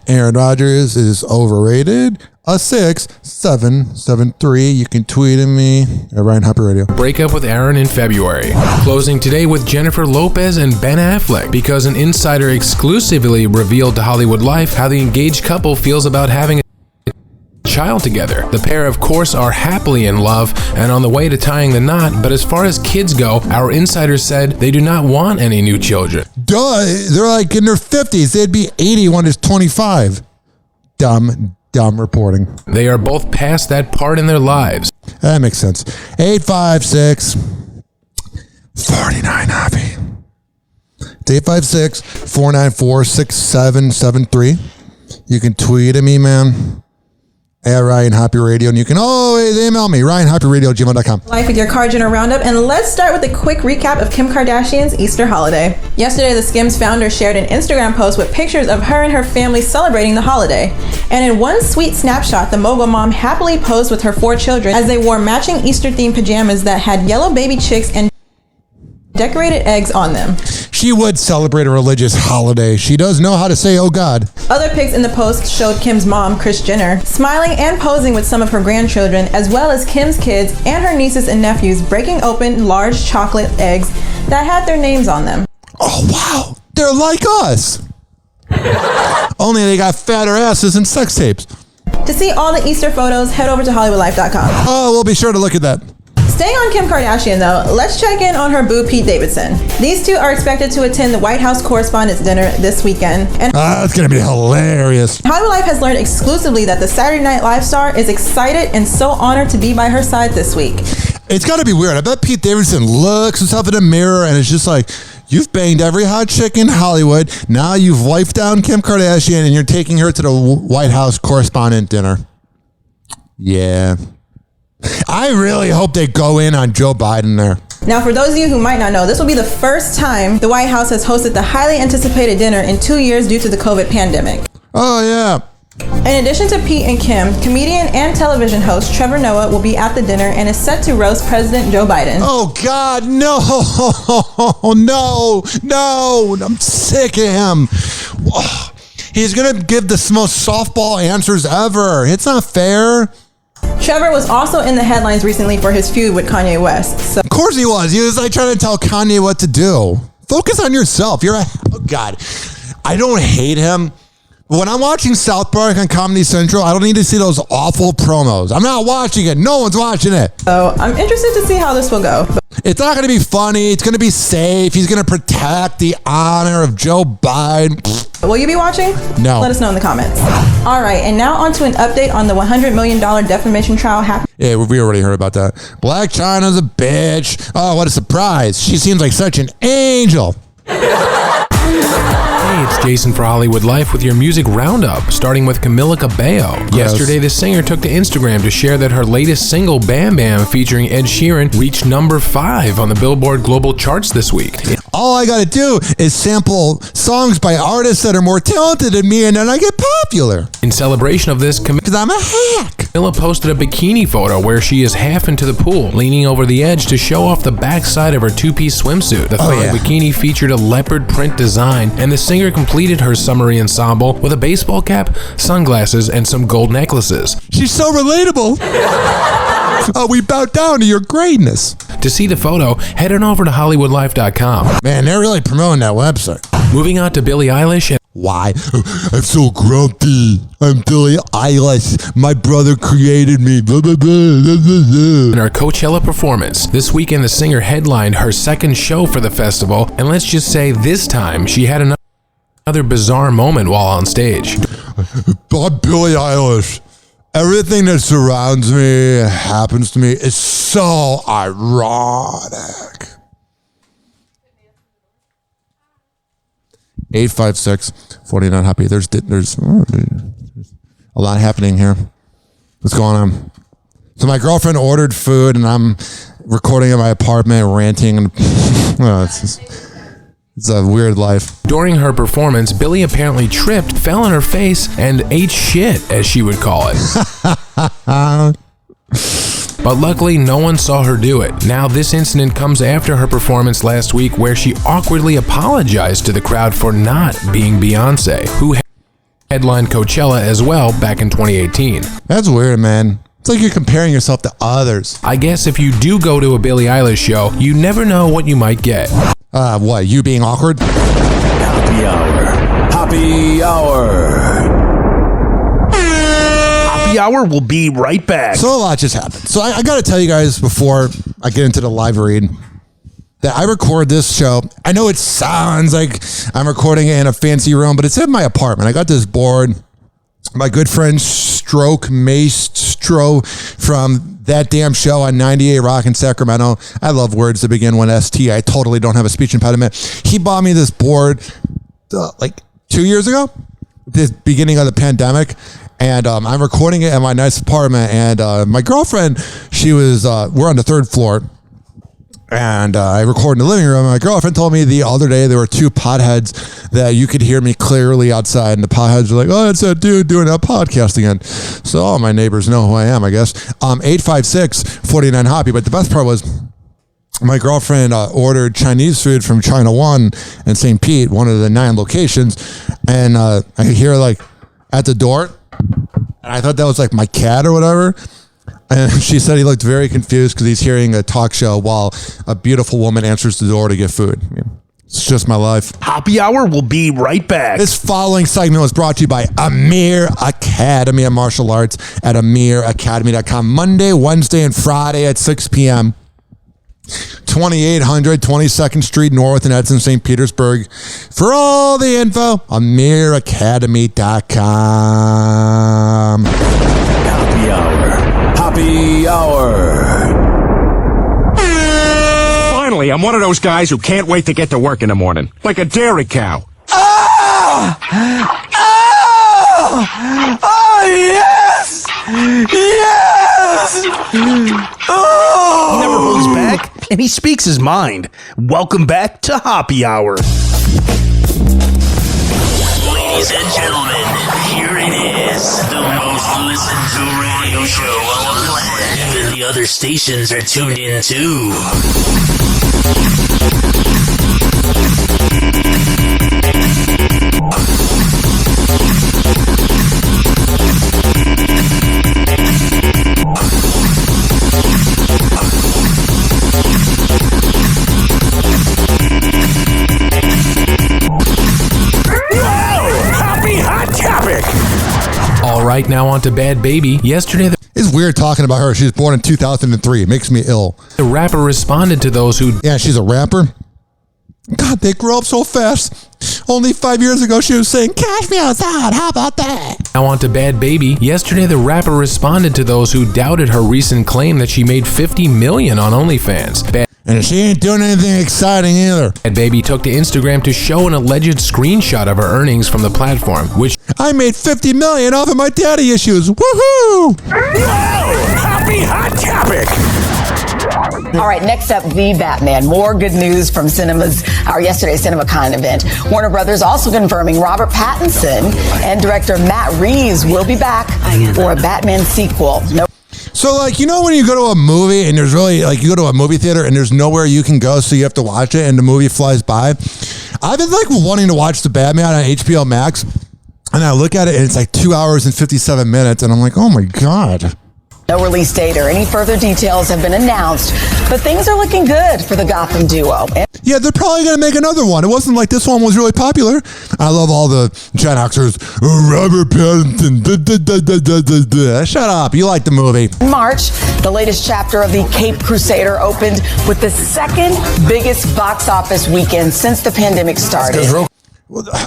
Aaron Rodgers is overrated. A 6773. You can tweet at me at Ryan Hoppe Radio. Break up with Aaron in February. Closing today with Jennifer Lopez and Ben Affleck because an insider exclusively revealed to Hollywood Life how the engaged couple feels about having a child together. The pair, of course, are happily in love and on the way to tying the knot, but as far as kids go, our insider said they do not want any new children. Duh, they're like in their 50s. They'd be 80 when it's 25. Dumb reporting. They are both past that part in their lives. That makes sense. 856-49 Hoppe. It's 856-494-6773. You can tweet at me, man, at Ryan Hoppe Radio, and you can always email me, RyanHoppeRadio@gmail.com. Life with your Cardinal Roundup, and let's start with a quick recap of Kim Kardashian's Easter holiday. Yesterday, the Skims founder shared an Instagram post with pictures of her and her family celebrating the holiday. And in one sweet snapshot, the mogul mom happily posed with her 4 children as they wore matching Easter-themed pajamas that had yellow baby chicks and decorated eggs on them. She would celebrate a religious holiday. She does know how to say, oh God. Other pics in the post showed Kim's mom, Kris Jenner, smiling and posing with some of her grandchildren, as well as Kim's kids and her nieces and nephews breaking open large chocolate eggs that had their names on them. Oh, wow. They're like us. Only they got fatter asses and sex tapes. To see all the Easter photos, head over to HollywoodLife.com. Oh, we'll be sure to look at that. Staying on Kim Kardashian, though, let's check in on her boo, Pete Davidson. These two are expected to attend the White House Correspondents' Dinner this weekend. And it's going to be hilarious. Hollywood Life has learned exclusively that the Saturday Night Live star is excited and so honored to be by her side this week. It's got to be weird. I bet Pete Davidson looks himself in the mirror and it's just like, you've banged every hot chick in Hollywood. Now you've wiped down Kim Kardashian and you're taking her to the White House Correspondent Dinner. Yeah. I really hope they go in on Joe Biden there. Now, for those of you who might not know, this will be the first time the White House has hosted the highly anticipated dinner in 2 years due to the COVID pandemic. Oh, yeah. In addition to Pete and Kim, comedian and television host Trevor Noah will be at the dinner and is set to roast President Joe Biden. Oh, God, no. No. I'm sick of him. He's going to give the most softball answers ever. It's not fair. Trevor was also in the headlines recently for his feud with Kanye West. So. Of course he was. He was like trying to tell Kanye what to do. Focus on yourself. Oh God. I don't hate him. When I'm watching South Park on Comedy Central, I don't need to see those awful promos. I'm not watching it. No one's watching it. So I'm interested to see how this will go. It's not going to be funny. It's going to be safe. He's going to protect the honor of Joe Biden. Will you be watching? No. Let us know in the comments. All right, and now on to an update on the $100 million defamation trial happening. Yeah, we already heard about that. Black China's a bitch. Oh, what a surprise. She seems like such an angel. Hey, it's Jason for Hollywood Life with your music roundup, starting with Camila Cabello. Yes. Yesterday, the singer took to Instagram to share that her latest single, Bam Bam, featuring Ed Sheeran, reached number 5 on the Billboard Global Charts this week. All I gotta do is sample songs by artists that are more talented than me, and then I get popular. In celebration of this, because I'm a hack. Camila posted a bikini photo where she is half into the pool, leaning over the edge to show off the backside of her 2-piece swimsuit. The thong bikini featured a leopard print design, and the singer completed her summery ensemble with a baseball cap, sunglasses, and some gold necklaces. She's so relatable. We bow down to your greatness. To see the photo, head on over to HollywoodLife.com. Man, they're really promoting that website. Moving on to Billie Eilish. Why? I'm so grumpy. I'm Billie Eilish. My brother created me. Blah, blah, blah, blah, blah. In her Coachella performance, this weekend the singer headlined her second show for the festival, and let's just say this time she had another bizarre moment while on stage. I'm Billie Eilish. Everything that surrounds me, happens to me, is so ironic. 856-49-HOPPE. There's a lot happening here. What's going on? So my girlfriend ordered food, and I'm recording in my apartment, ranting, and it's a weird life. During her performance, Billie apparently tripped, fell on her face, and ate shit, as she would call it. But luckily, no one saw her do it. Now, this incident comes after her performance last week, where she awkwardly apologized to the crowd for not being Beyonce, who headlined Coachella as well back in 2018. That's weird, man. It's like you're comparing yourself to others. I guess if you do go to a Billie Eilish show, you never know what you might get. What, you being awkward? Hoppe Hour. Hoppe Hour. Hoppe Hour will be right back. So a lot just happened. So I got to tell you guys before I get into the live read that I record this show. I know it sounds like I'm recording it in a fancy room, but it's in my apartment. I got this board. My good friend Maestro from that damn show on 98 Rock in Sacramento. I love words that begin with ST. I totally don't have a speech impediment. He bought me this board like 2 years ago, the beginning of the pandemic. And I'm recording it in my nice apartment. And my girlfriend, we're on the 3rd floor. And I record in the living room. My girlfriend told me the other day there were 2 potheads that you could hear me clearly outside. And the potheads were like, oh, it's that dude doing that podcast again. So all my neighbors know who I am, I guess. 856-49-HOPPE. But the best part was my girlfriend ordered Chinese food from China One in St. Pete, one of the 9 locations. And I could hear like at the door. And I thought that was like my cat or whatever. And she said he looked very confused because he's hearing a talk show while a beautiful woman answers the door to get food. It's just my life. Hoppe Hour will be right back. This following segment was brought to you by Amir Academy of Martial Arts at amiracademy.com. Monday, Wednesday, and Friday at 6 p.m. 2800 22nd Street North in Edson, St. Petersburg. For all the info, amiracademy.com. Hoppe Hour. Hoppe Hour. Finally, I'm one of those guys who can't wait to get to work in the morning. Like a dairy cow. Oh! Oh! Oh, yes! Yes! Oh! He never holds back, and he speaks his mind. Welcome back to Hoppe Hour. Ladies and gentlemen, here it is, the most listened to radio show on the planet. Even the other stations are tuned in too. Right now on to Bad Baby. Yesterday, it's weird talking about her. She was born in 2003. It makes me ill. The rapper responded to those who... Yeah, she's a rapper. God, they grow up so fast. Only 5 years ago, she was saying, "Cash me outside, how about that?" Now on to Bad Baby. Yesterday, the rapper responded to those who doubted her recent claim that she made $50 million on OnlyFans. And she ain't doing anything exciting either. Bad Baby took to Instagram to show an alleged screenshot of her earnings from the platform, which... I made $50 million off of my daddy issues. Woohoo! Whoa! Happy Hot Topic! All right, next up, The Batman. More good news from our yesterday CinemaCon event. Warner Brothers also confirming Robert Pattinson and director Matt Reeves will be back for a Batman sequel. So, like, you know when you go to a movie and there's really, like, you go to a movie theater and there's nowhere you can go, so you have to watch it and the movie flies by? I've been, like, wanting to watch The Batman on HBO Max, and I look at it and it's like 2 hours and 57 minutes, and I'm like, oh my God. No release date or any further details have been announced, but things are looking good for the Gotham duo. Yeah, they're probably going to make another one. It wasn't like this one was really popular. I love all the Gen Xers. Robert Pattinson. Shut up. You like the movie. In March, the latest chapter of the Cape Crusader opened with the second biggest box office weekend since the pandemic started.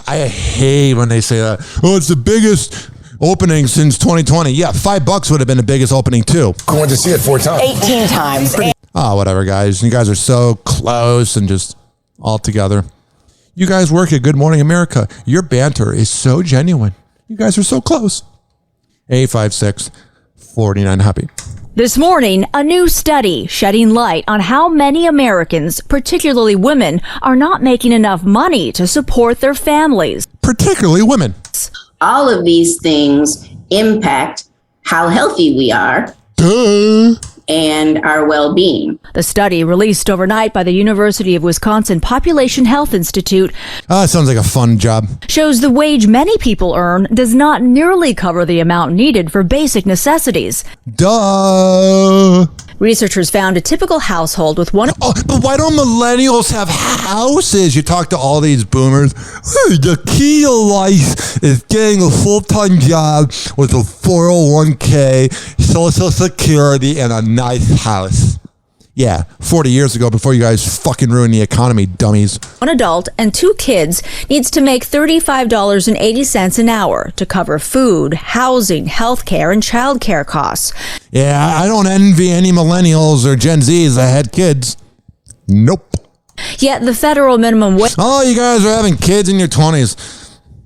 I hate when they say that. Oh, it's the biggest opening since 2020. Yeah, $5 would have been the biggest opening too. I went to see it 4 times. 18 times. Oh, whatever, guys. You guys are so close and just all together. You guys work at Good Morning America. Your banter is so genuine. You guys are so close. 856-49-HAPPY. This morning, a new study shedding light on how many Americans, particularly women, are not making enough money to support their families. Particularly women. All of these things impact how healthy we are. Duh. And our well-being. The study, released overnight by the University of Wisconsin Population Health Institute, sounds like a fun job, shows the wage many people earn does not nearly cover the amount needed for basic necessities. Duh. Researchers found a typical household with one... Oh, but why don't millennials have houses? You talk to all these boomers. Hey, the key to life is getting a full-time job with a 401k, Social Security, and a nice house. Yeah, 40 years ago, before you guys fucking ruined the economy, dummies. One adult and 2 kids needs to make $35.80 an hour to cover food, housing, healthcare, and childcare costs. Yeah, I don't envy any millennials or Gen Zs that had kids. Nope. Yet the federal minimum wage... Oh, you guys are having kids in your 20s.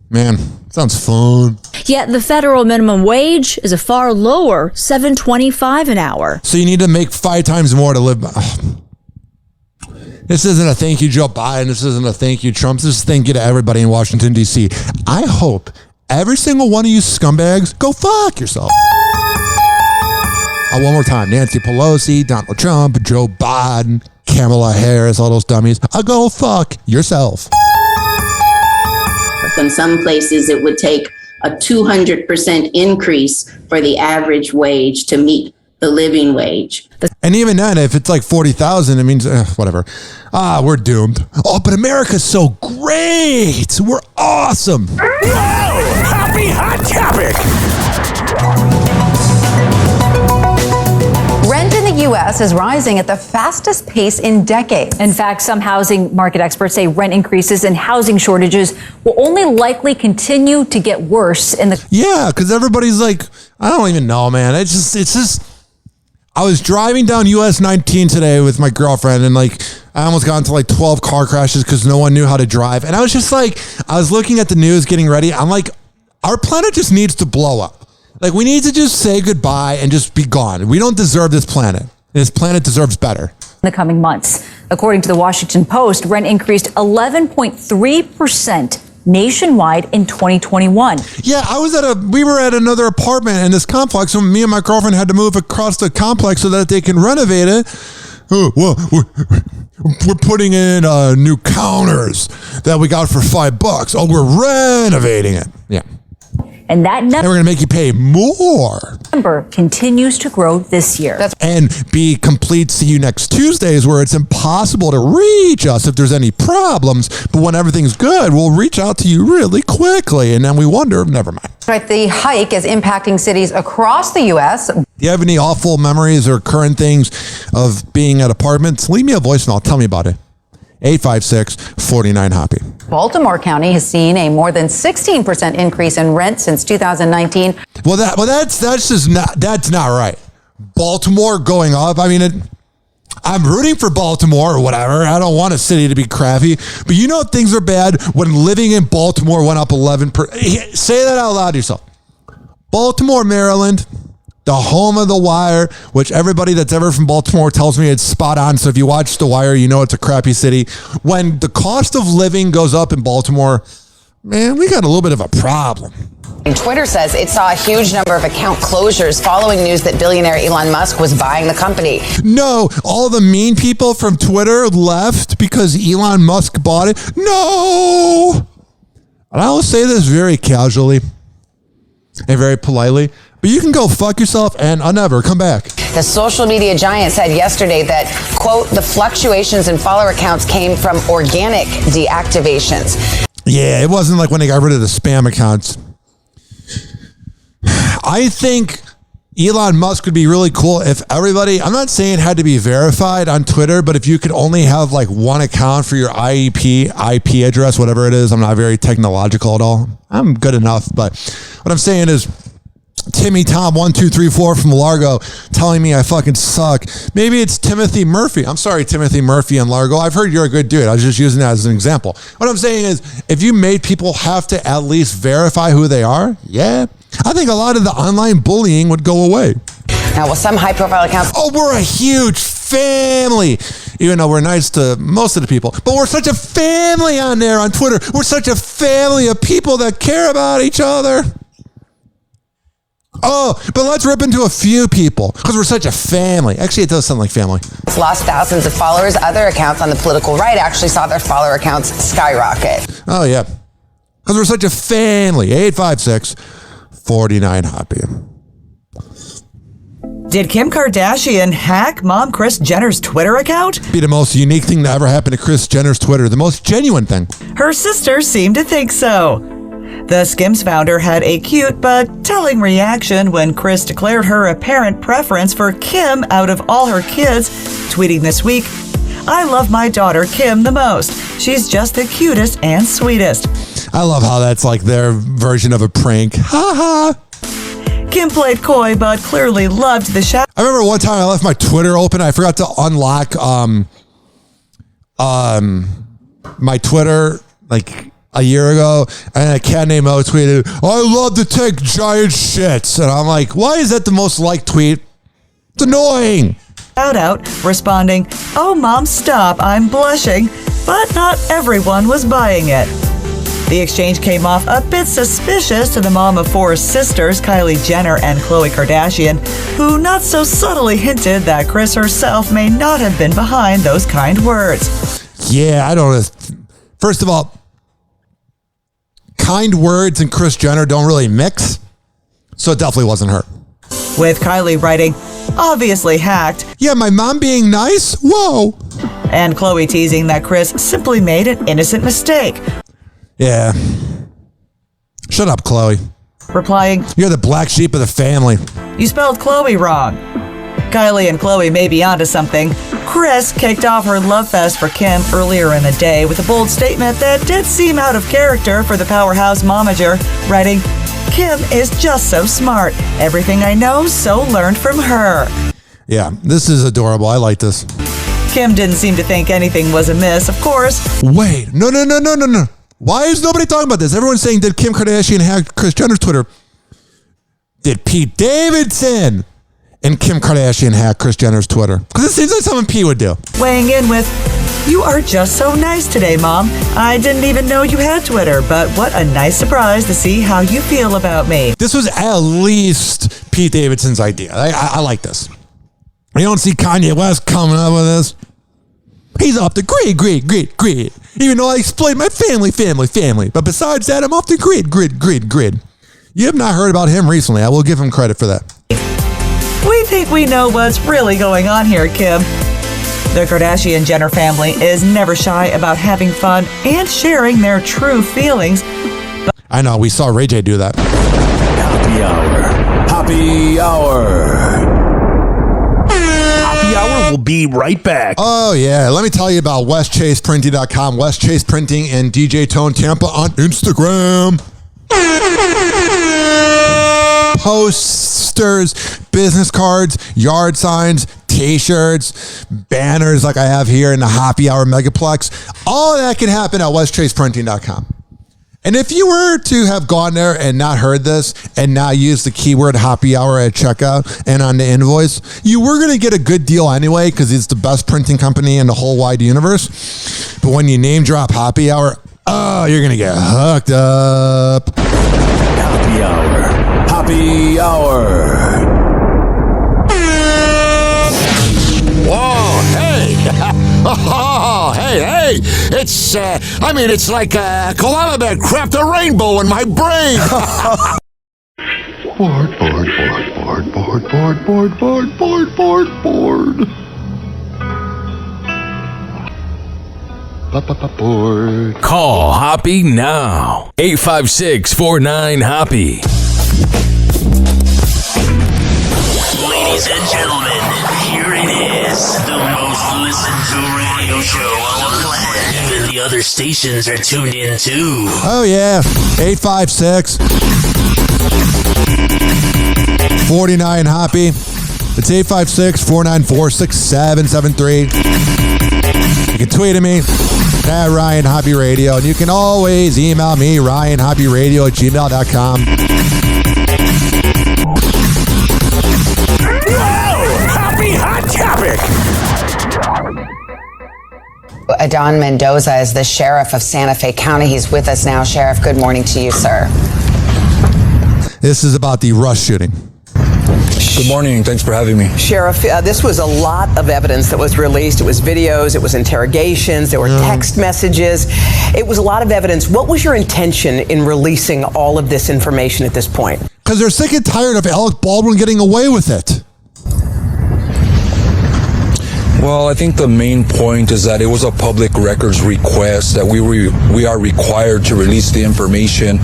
Man, sounds fun. Yet the federal minimum wage is a far lower $7.25 an hour. So you need to make 5 times more to live. This isn't a thank you, Joe Biden. This isn't a thank you, Trump. This is a thank you to everybody in Washington, D.C. I hope every single one of you scumbags go fuck yourself. One more time. Nancy Pelosi, Donald Trump, Joe Biden, Kamala Harris, all those dummies. Go fuck yourself. In some places, it would take a 200% increase for the average wage to meet the living wage. And even then, if it's like 40,000, it means whatever. We're doomed. Oh, but America's so great. We're awesome. Whoa! Happy Hot Topic. Rent in the U.S. is rising at the fastest pace in decades. In fact, some housing market experts say rent increases and housing shortages will only likely continue to get worse in the... Yeah, because everybody's like, I don't even know, man. It's just, I was driving down US 19 today with my girlfriend, and like, I almost got into like 12 car crashes because no one knew how to drive. And I was just like, I was looking at the news, getting ready. I'm like, our planet just needs to blow up. Like, we need to just say goodbye and just be gone. We don't deserve this planet. This planet deserves better. In the coming months. According to the Washington Post, rent increased 11.3% nationwide in 2021. Yeah, we were at another apartment in this complex, and me and my girlfriend had to move across the complex so that they can renovate it. Oh, well, we're putting in new counters that we got for $5. Oh, we're renovating it. Yeah. And that number, and we're going to make you pay more. Number continues to grow this year. And be complete. See you next Tuesdays, where it's impossible to reach us if there's any problems. But when everything's good, we'll reach out to you really quickly. And then we wonder, never mind. Right, the hike is impacting cities across the U.S. Do you have any awful memories or current things of being at apartments? Leave me a voicemail. Tell me about it. 856-49-HOPPE. Baltimore County has seen a more than 16% increase in rent since 2019. That's not right. Baltimore going up. I mean, I'm rooting for Baltimore or whatever. I don't want a city to be crappy. But you know things are bad when living in Baltimore went up 11%. Say that out loud to yourself. Baltimore, Maryland, the home of The Wire, which everybody that's ever from Baltimore tells me it's spot on. So if you watch The Wire, you know it's a crappy city. When the cost of living goes up in Baltimore, man, we got a little bit of a problem. Twitter says it saw a huge number of account closures following news that billionaire Elon Musk was buying the company. No, all the mean people from Twitter left because Elon Musk bought it. No! And I will say this very casually and very politely, but you can go fuck yourself and I'll never come back. The social media giant said yesterday that, quote, the fluctuations in follower accounts came from organic deactivations. Yeah, it wasn't like when they got rid of the spam accounts. I think Elon Musk would be really cool if everybody, I'm not saying it had to be verified on Twitter, but if you could only have like one account for your IP address, whatever it is. I'm not very technological at all. I'm good enough, but what I'm saying is Timmy Tom 1234 from Largo telling me I fucking suck. Maybe it's Timothy Murphy. I'm sorry, Timothy Murphy in Largo. I've heard you're a good dude. I was just using that as an example. What I'm saying is if you made people have to at least verify who they are, yeah, I think a lot of the online bullying would go away. Now, with some high-profile accounts... Oh, we're a huge family. Even though we're nice to most of the people. But we're such a family on there on Twitter. We're such a family of people that care about each other. Oh, but let's rip into a few people because we're such a family. Actually, it does sound like family. Lost thousands of followers. Other accounts on the political right actually saw their follower accounts skyrocket. Oh, yeah. Because we're such a family. 856-49-HOPPE. Did Kim Kardashian hack Mom Kris Jenner's Twitter account? Be the most unique thing to ever happen to Kris Jenner's Twitter. The most genuine thing. Her sisters seem to think so. The Skims founder had a cute but telling reaction when Kris declared her apparent preference for Kim out of all her kids, tweeting this week, "I love my daughter Kim the most. She's just the cutest and sweetest." I love how that's like their version of a prank. Ha ha. Kim played coy but clearly loved the shout. I remember one time I left my Twitter open. I forgot to unlock my Twitter like a year ago, and a cat named Mo tweeted, "I love to take giant shits." And I'm like, why is that the most liked tweet? It's annoying. Shout out responding, "Oh, Mom, stop, I'm blushing," but not everyone was buying it. The exchange came off a bit suspicious to the mom of four sisters, Kylie Jenner and Khloe Kardashian, who not so subtly hinted that Kris herself may not have been behind those kind words. Yeah, I don't know. First of all, kind words and Kris Jenner don't really mix, so it definitely wasn't her. With Kylie writing, "Obviously hacked." Yeah, my mom being nice? Whoa. And Khloe teasing that Kris simply made an innocent mistake. Yeah. Shut up, Khloe. Replying, "You're the black sheep of the family. You spelled Khloe wrong." Kylie and Khloe may be onto something. Kris kicked off her love fest for Kim earlier in the day with a bold statement that did seem out of character for the powerhouse momager, writing, "Kim is just so smart. Everything I know, so learned from her." Yeah, this is adorable. I like this. Kim didn't seem to think anything was amiss, of course. Wait, no. Why is nobody talking about this? Everyone's saying, did Kim Kardashian hack Kris Jenner's Twitter? Did Pete Davidson and Kim Kardashian hack Kris Jenner's Twitter? Because it seems like something Pete would do. Weighing in with, "You are just so nice today, Mom. I didn't even know you had Twitter, but what a nice surprise to see how you feel about me." This was at least Pete Davidson's idea. I like this. You don't see Kanye West coming up with this. He's off the grid. Even though I explained my family. But besides that, I'm off the grid. You have not heard about him recently. I will give him credit for that. We think we know what's really going on here, Kim. The Kardashian-Jenner family is never shy about having fun and sharing their true feelings. I know, we saw Ray J do that. Hoppe Hour. Hoppe Hour. Hoppe Hour will be right back. Oh, yeah. Let me tell you about WestChasePrinting.com. West Chase Printing and DJ Tone Tampa on Instagram. Posters, business cards, yard signs, T-shirts, banners like I have here in the Hoppe Hour Megaplex. All that can happen at WestChasePrinting.com. And if you were to have gone there and not heard this and not used the keyword Hoppe Hour at checkout and on the invoice, you were going to get a good deal anyway because it's the best printing company in the whole wide universe. But when you name drop Hoppe Hour, oh, you're going to get hooked up. Hoppe Hour. Hoppe Hour. Whoa, hey. Oh, hey. It's, it's like Columbia crapped a rainbow in my brain. Bored. Bored. Call Hoppe now. 856-49-HOPPE. Ladies and gentlemen, here it is. The most listened to radio show on the planet. Even the other stations are tuned in too. Oh, yeah. 856-49-HOPPE. It's 856-494-6773. You can tweet at me at Ryan Hoppe Radio, and you can always email me, ryanhopperadio@gmail.com. Happy hot topic. Adon Mendoza is the sheriff of Santa Fe County. He's with us now. Sheriff, good morning to you, sir. This is about the Rush shooting. Good morning. Thanks for having me. Sheriff, this was a lot of evidence that was released. It was videos, it was interrogations, there were text messages. It was a lot of evidence. What was your intention in releasing all of this information at this point? Because they're sick and tired of Alec Baldwin getting away with it. Well, I think the main point is that it was a public records request that we are required to release the information.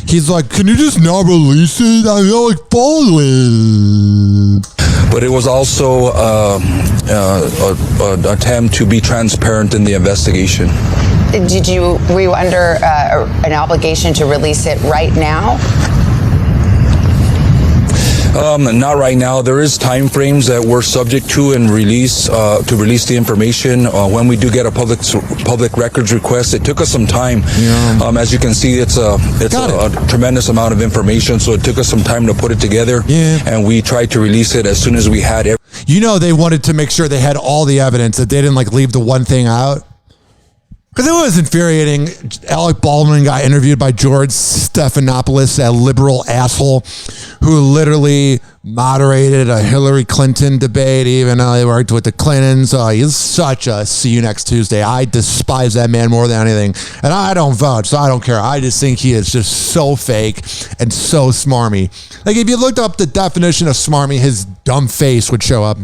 He's like, can you just not release it? I'm Alec Baldwin. But it was also an attempt to be transparent in the investigation. Were you under an obligation to release it right now? Not right now. There is time frames that we're subject to and release the information. When we do get a public records request, it took us some time. Yeah. As you can see, it's a tremendous amount of information, so it took us some time to put it together. Yeah. And we tried to release it as soon as we had it. You know, they wanted to make sure they had all the evidence, that they didn't leave the one thing out. Because it was infuriating. Alec Baldwin got interviewed by George Stephanopoulos, a liberal asshole who literally moderated a Hillary Clinton debate, even though they worked with the Clintons. He's such a see you next Tuesday. I despise that man more than anything. And I don't vote, so I don't care. I just think he is just so fake and so smarmy. If you looked up the definition of smarmy, his dumb face would show up.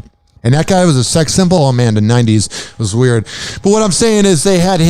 And that guy was a sex symbol. Oh, man, the 90s was weird. But what I'm saying is they had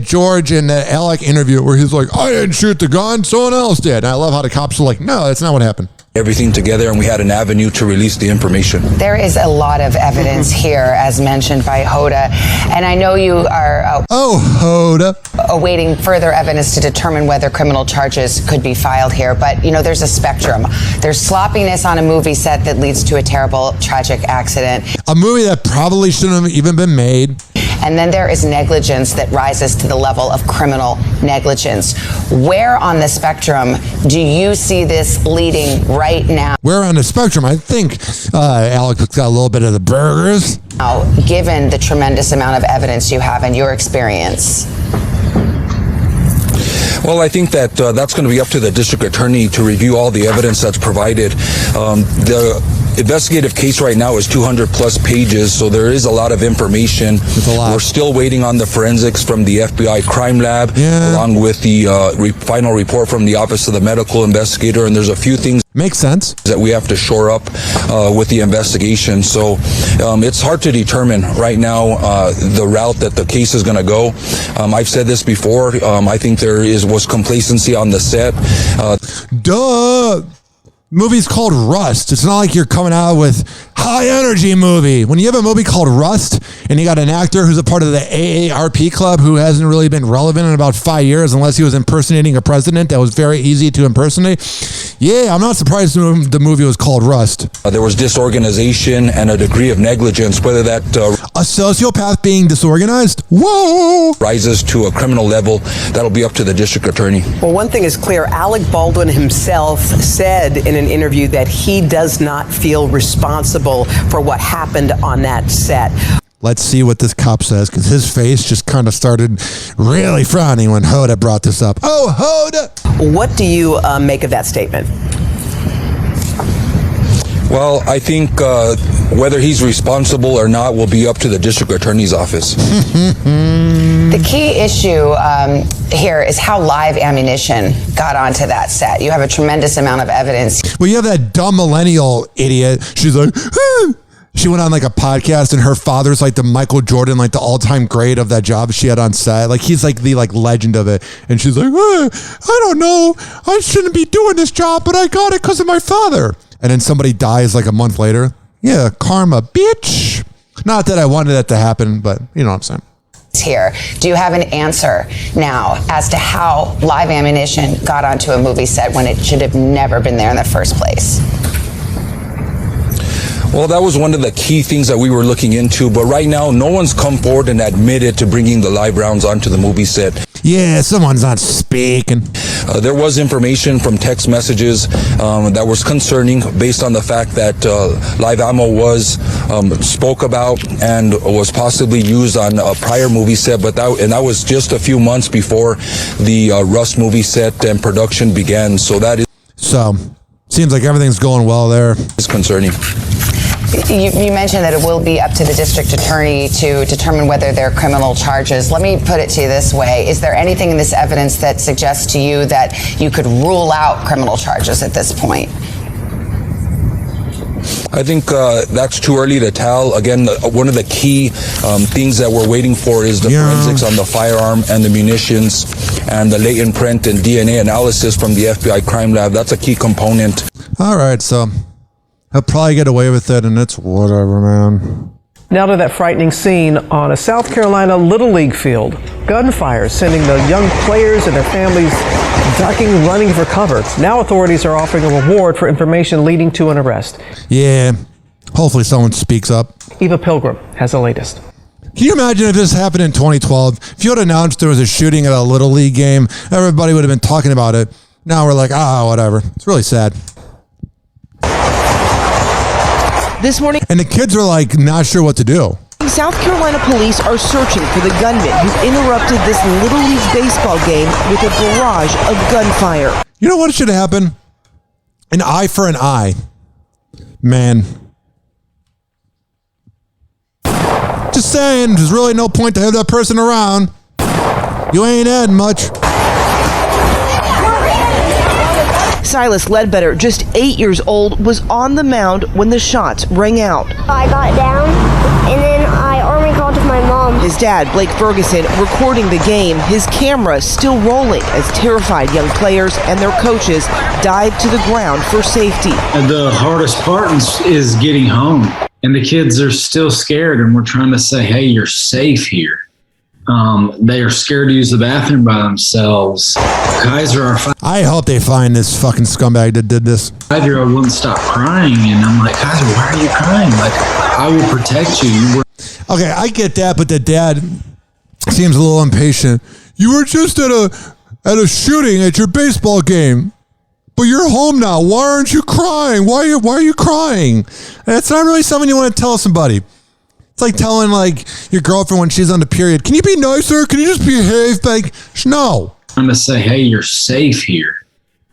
George in the Alec interview where he's like, I didn't shoot the gun, someone else did. And I love how the cops are like, no, that's not what happened. Everything together, and we had an avenue to release the information. There is a lot of evidence here, as mentioned by Hoppe, and I know you are Hoppe awaiting further evidence to determine whether criminal charges could be filed here. But, there's a spectrum. There's sloppiness on a movie set that leads to a terrible, tragic accident. A movie that probably shouldn't have even been made. And then there is negligence that rises to the level of criminal negligence. Where on the spectrum do you see this leading right now? Where on the spectrum? I think Alex got a little bit of the burgers. Now, given the tremendous amount of evidence you have in your experience. Well, I think that that's going to be up to the district attorney to review all the evidence that's provided. The investigative case right now is 200 plus pages, so there is a lot of information. It's a lot. We're still waiting on the forensics from the FBI crime lab, along with the final report from the Office of the Medical Investigator, and there's a few things makes sense that we have to shore up with the investigation. So it's hard to determine right now the route that the case is going to go. I've said this before. I think there was complacency on the set. Movie's called Rust. It's not like you're coming out with high energy movie. When you have a movie called Rust and you got an actor who's a part of the AARP club who hasn't really been relevant in about 5 years unless he was impersonating a president that was very easy to impersonate. Yeah, I'm not surprised the movie was called Rust. There was disorganization and a degree of negligence, whether that a sociopath being disorganized? Whoa! Rises to a criminal level, that'll be up to the district attorney. Well, one thing is clear. Alec Baldwin himself said in an interview that he does not feel responsible for what happened on that set. Let's see what this cop says, because his face just kind of started really frowning when Hoda brought this up. Oh, Hoda! What do you make of that statement? Well, I think whether he's responsible or not will be up to the district attorney's office. The key issue here is how live ammunition got onto that set. You have a tremendous amount of evidence. Well, you have that dumb millennial idiot. She's like, ah! She went on like a podcast and her father's like the Michael Jordan, like the all-time great of that job she had on set. Like he's like the legend of it. And she's like, I don't know. I shouldn't be doing this job, but I got it because of my father. And then somebody dies like a month later. Yeah, karma, bitch. Not that I wanted that to happen, but you know what I'm saying. Here, do you have an answer now as to how live ammunition got onto a movie set when it should have never been there in the first place? Well, that was one of the key things that we were looking into, but right now, no one's come forward and admitted to bringing the live rounds onto the movie set. Yeah, someone's not speaking. There was information from text messages that was concerning based on the fact that live ammo was spoke about and was possibly used on a prior movie set, but that was just a few months before the Rust movie set and production began. So that is... So, seems like everything's going well there. It's concerning. You mentioned that it will be up to the district attorney to determine whether there are criminal charges. Let me put it to you this way. Is there anything in this evidence that suggests to you that you could rule out criminal charges at this point? I think that's too early to tell. Again, one of the key things that we're waiting for is the forensics on the firearm and the munitions and the latent print and DNA analysis from the FBI crime lab. That's a key component. All right, so he'll probably get away with it, and it's whatever, man. Now to that frightening scene on a South Carolina Little League field. Gunfire sending the young players and their families ducking, running for cover. Now authorities are offering a reward for information leading to an arrest. Yeah, hopefully someone speaks up. Eva Pilgrim has the latest. Can you imagine if this happened in 2012? If you had announced there was a shooting at a Little League game, everybody would have been talking about it. Now we're like, whatever. It's really sad. This morning, and the kids are like not sure what to do. South Carolina police are searching for the gunman who interrupted this Little League baseball game with a barrage of gunfire. You know what should happen? An eye for an eye. Man. Just saying, there's really no point to have that person around. You ain't adding much. Silas Ledbetter, just 8 years old, was on the mound when the shots rang out. I got down, and then I army called to my mom. His dad, Blake Ferguson, recording the game, his camera still rolling as terrified young players and their coaches dive to the ground for safety. The hardest part is getting home, and the kids are still scared, and we're trying to say, hey, you're safe here. They are scared to use the bathroom by themselves. Kaiser, I hope they find this fucking scumbag that did this. 5-year-old wouldn't stop crying, and I'm like, Kaiser, why are you crying? Like, I will protect you. Okay, I get that, but the dad seems a little impatient. You were just at a shooting at your baseball game, but you're home now. Why aren't you crying? Why are you crying? That's not really something you want to tell somebody. It's like telling like your girlfriend when she's on the period, can you be nicer? Can you just behave? Like, no. I'm gonna say, hey, you're safe here.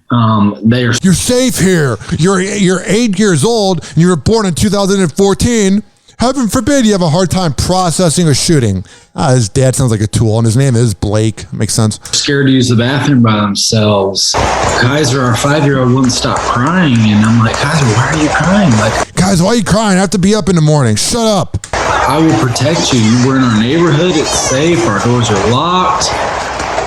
You're safe here. You're 8 years old and you were born in 2014. Heaven forbid you have a hard time processing a shooting. His dad sounds like a tool, and his name is Blake. Makes sense. Scared to use the bathroom by themselves. Kaiser, our 5-year-old, wouldn't stop crying, and I'm like, Kaiser, why are you crying? Like, guys, why are you crying? I have to be up in the morning. Shut up. I will protect you. We're in our neighborhood. It's safe. Our doors are locked.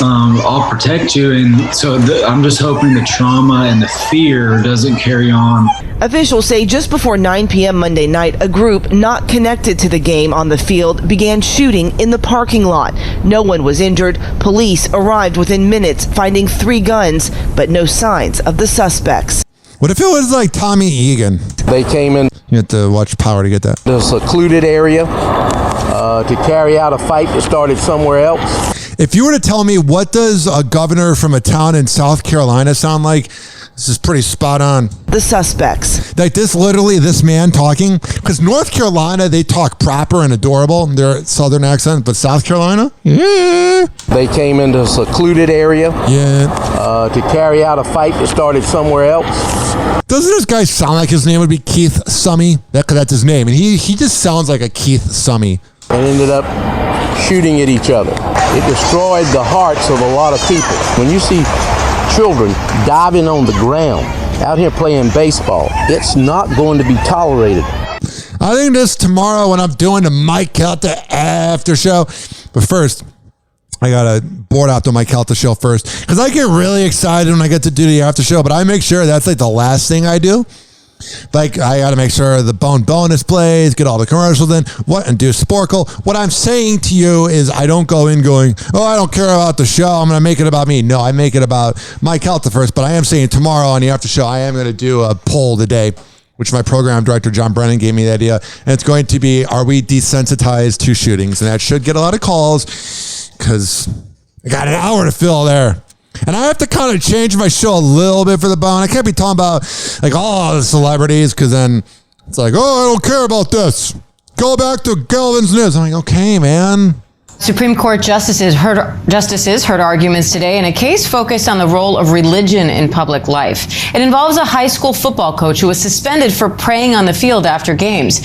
I'll protect you. And so I'm just hoping the trauma and the fear doesn't carry on. Officials say just before 9 p.m. Monday night, a group not connected to the game on the field began shooting in the parking lot. No one was injured. Police arrived within minutes, finding 3 guns, but no signs of the suspects. What if it was like Tommy Egan? They came in. You have to watch Power to get that. The secluded area to carry out a fight that started somewhere else. If you were to tell me what does a governor from a town in South Carolina sound like, this is pretty spot on. The suspects. Like this man talking, because North Carolina, they talk proper and adorable, their southern accent, but South Carolina? Yeah. They came into a secluded area to carry out a fight that started somewhere else. Doesn't this guy sound like his name would be Keith Summey? That's his name. And he just sounds like a Keith Summey. And ended up shooting at each other. It destroyed the hearts of a lot of people. When you see children diving on the ground out here playing baseball, it's not going to be tolerated. I think this tomorrow when I'm doing the Mike Calta after show. But first, I gotta board out the Mike Calta show first, because I get really excited when I get to do the after show, but I make sure that's like the last thing I do. Like, I got to make sure the bonus plays, get all the commercials in, and do Sporkle. What I'm saying to you is I don't go in going, oh, I don't care about the show, I'm going to make it about me. No, I make it about Mike Calta first, but I am saying tomorrow on the after show, I am going to do a poll today, which my program director, John Brennan, gave me the idea, and it's going to be, are we desensitized to shootings? And that should get a lot of calls, because I got an hour to fill there. And I have to kind of change my show a little bit for the bone. I can't be talking about like all the celebrities, because then it's like, oh, I don't care about this. Go back to Galvin's News. I'm like, okay, man. Supreme Court justices heard arguments today in a case focused on the role of religion in public life. It involves a high school football coach who was suspended for praying on the field after games.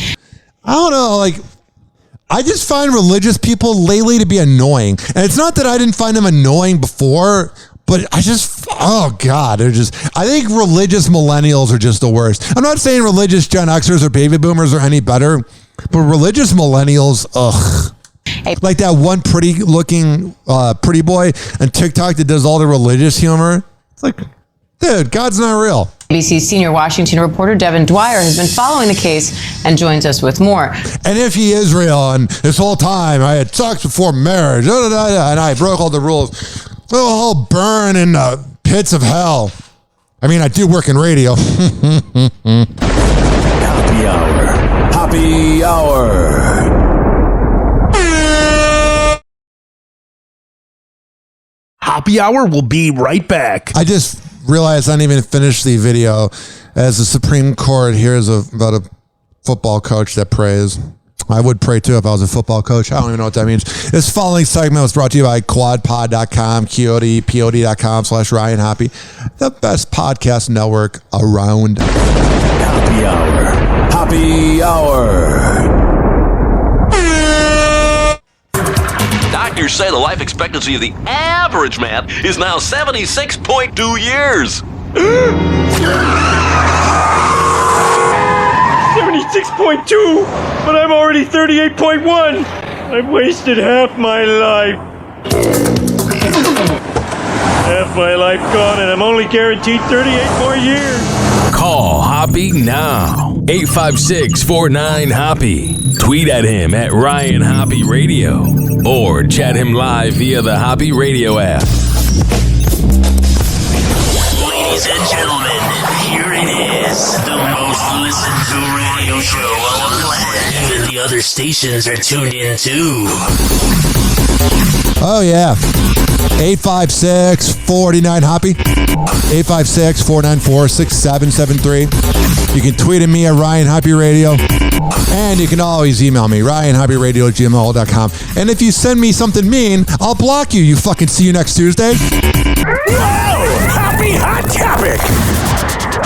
I don't know, like, I just find religious people lately to be annoying. And it's not that I didn't find them annoying before, but I think religious millennials are just the worst. I'm not saying religious Gen Xers or baby boomers are any better, but religious millennials, ugh. Like that one pretty looking pretty boy on TikTok that does all the religious humor. It's like, dude, God's not real. ABC's senior Washington reporter Devin Dwyer has been following the case and joins us with more. And if he is real, and this whole time I had sex before marriage, and I broke all the rules, well, I'll burn in the pits of hell. I mean, I do work in radio. Happy Hour. Happy Hour. Happy Hour will be right back. I just realized I didn't even finish the video as the Supreme Court hears about a football coach that prays. I would pray too if I was a football coach. I don't even know what that means. This following segment was brought to you by quadpod.com, QODPOD.com/Ryan Hoppe, the best podcast network around. Happy Hour. Happy Hour. Doctors say the life expectancy of the average man is now 76.2 years. 76.2, but I'm already 38.1. I've wasted half my life. Half my life gone, and I'm only guaranteed 38 more years. Call Hoppe now. 856-49-HOPPE. Tweet at him at Ryan Hoppe Radio. Or chat him live via the Hoppe Radio app. Ladies and gentlemen, here it is. The most listened to radio show on the planet. Even the other stations are tuned in too. Oh, yeah. 856-49-HOPPE. 856-494-6773. You can tweet at me at Ryan Hoppe Radio. And you can always email me, ryanhopperadio@gmail.com. And if you send me something mean, I'll block you. You fucking see you next Tuesday. Whoa! Happy Hot Topic!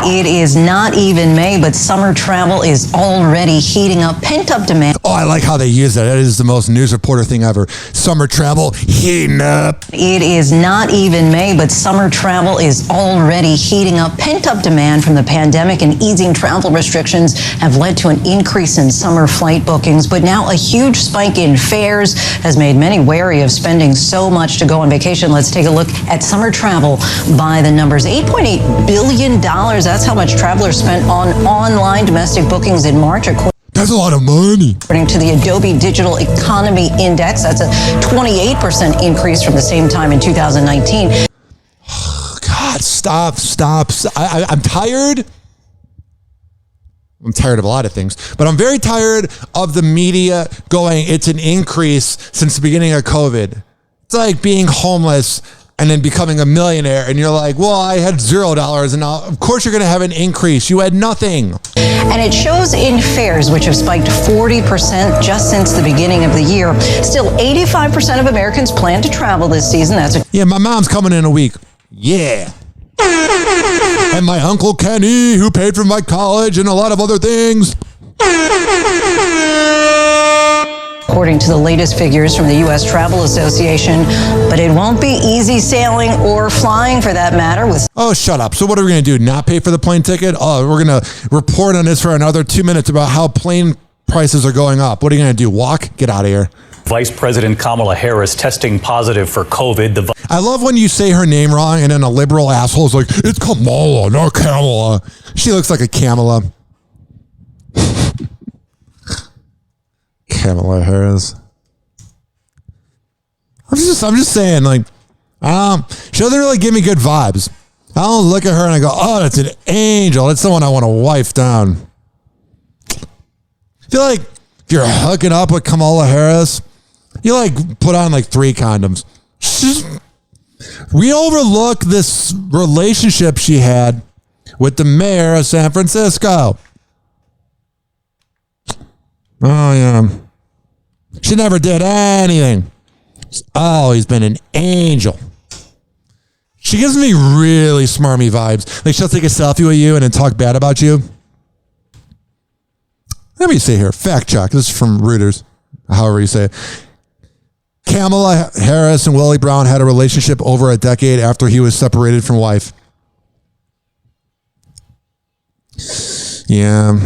It is not even May, but summer travel is already heating up. Pent-up demand. Oh, I like how they use that. That is the most news reporter thing ever. Summer travel heating up. It is not even May, but summer travel is already heating up. Pent-up demand from the pandemic and easing travel restrictions have led to an increase in summer flight bookings, but now a huge spike in fares has made many wary of spending so much to go on vacation. Let's take a look at summer travel by the numbers. $8.8 billion. That's how much travelers spent on online domestic bookings in March. That's a lot of money. According to the Adobe Digital Economy Index, that's a 28% increase from the same time in 2019. God, stop. I'm tired. I'm tired of a lot of things, but I'm very tired of the media going, it's an increase since the beginning of COVID. It's like being homeless and then becoming a millionaire, and you're like, well, I had $0, and now, of course you're going to have an increase. You had nothing. And it shows in fares, which have spiked 40% just since the beginning of the year. Still, 85% of Americans plan to travel this season. Yeah, my mom's coming in a week. Yeah. And my Uncle Kenny, who paid for my college and a lot of other things. According to the latest figures from the U.S. Travel Association, but it won't be easy sailing or flying for that matter. Oh, shut up. So what are we going to do? Not pay for the plane ticket? Oh, we're going to report on this for another 2 minutes about how plane prices are going up. What are you going to do? Walk? Get out of here. Vice President Kamala Harris testing positive for COVID. I love when you say her name wrong and then a liberal asshole is like, it's Kamala, not Kamala. She looks like a Kamala. Kamala Harris. I'm just saying, like, she doesn't really give me good vibes. I don't look at her and I go, oh, that's an angel. That's someone I want to wife down. I feel like if you're hooking up with Kamala Harris, you like put on like 3 condoms. We overlook this relationship she had with the mayor of San Francisco. Oh, yeah. She never did anything. She's always been an angel. She gives me really smarmy vibes. Like, she'll take a selfie with you and then talk bad about you. Let me see here. Fact check. This is from Reuters. However you say it. Kamala Harris and Willie Brown had a relationship over a decade after he was separated from wife. Yeah.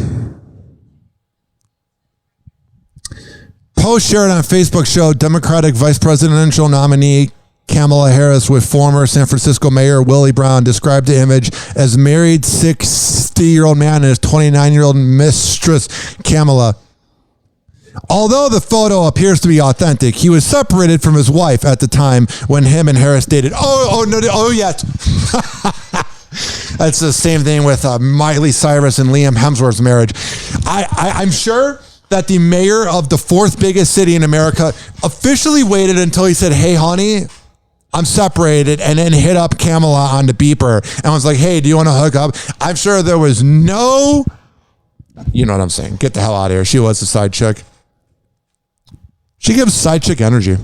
Post shared on Facebook showed Democratic vice presidential nominee Kamala Harris with former San Francisco Mayor Willie Brown described the image as married 60-year-old man and his 29-year-old mistress, Kamala. Although the photo appears to be authentic, he was separated from his wife at the time when him and Harris dated. Oh, yes. That's the same thing with Miley Cyrus and Liam Hemsworth's marriage. I'm sure that the mayor of the 4th biggest city in America officially waited until he said, hey, honey, I'm separated, and then hit up Kamala on the beeper and was like, hey, do you want to hook up? I'm sure there was no, you know what I'm saying. Get the hell out of here. She was a side chick. She gives side chick energy.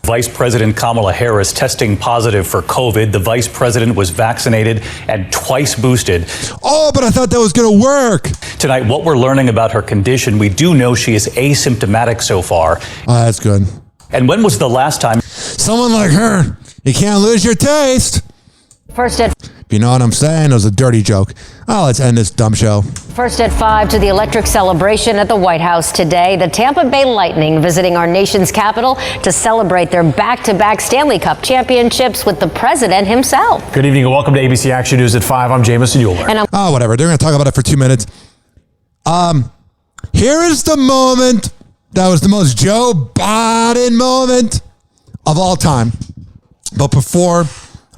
Vice President Kamala Harris testing positive for COVID. The vice president was vaccinated and twice boosted. Oh, but I thought that was going to work. Tonight, what we're learning about her condition, we do know she is asymptomatic so far. Oh, that's good. And when was the last time? Someone like her, you can't lose your taste. First at You know what I'm saying? It was a dirty joke. Oh, let's end this dumb show. First at 5 to the electric celebration at the White House today. The Tampa Bay Lightning visiting our nation's capital to celebrate their back-to-back Stanley Cup championships with the president himself. Good evening and welcome to ABC Action News at 5. I'm Jamison Euler. And whatever. They're going to talk about it for 2 minutes. Here is the moment that was the most Joe Biden moment of all time. But before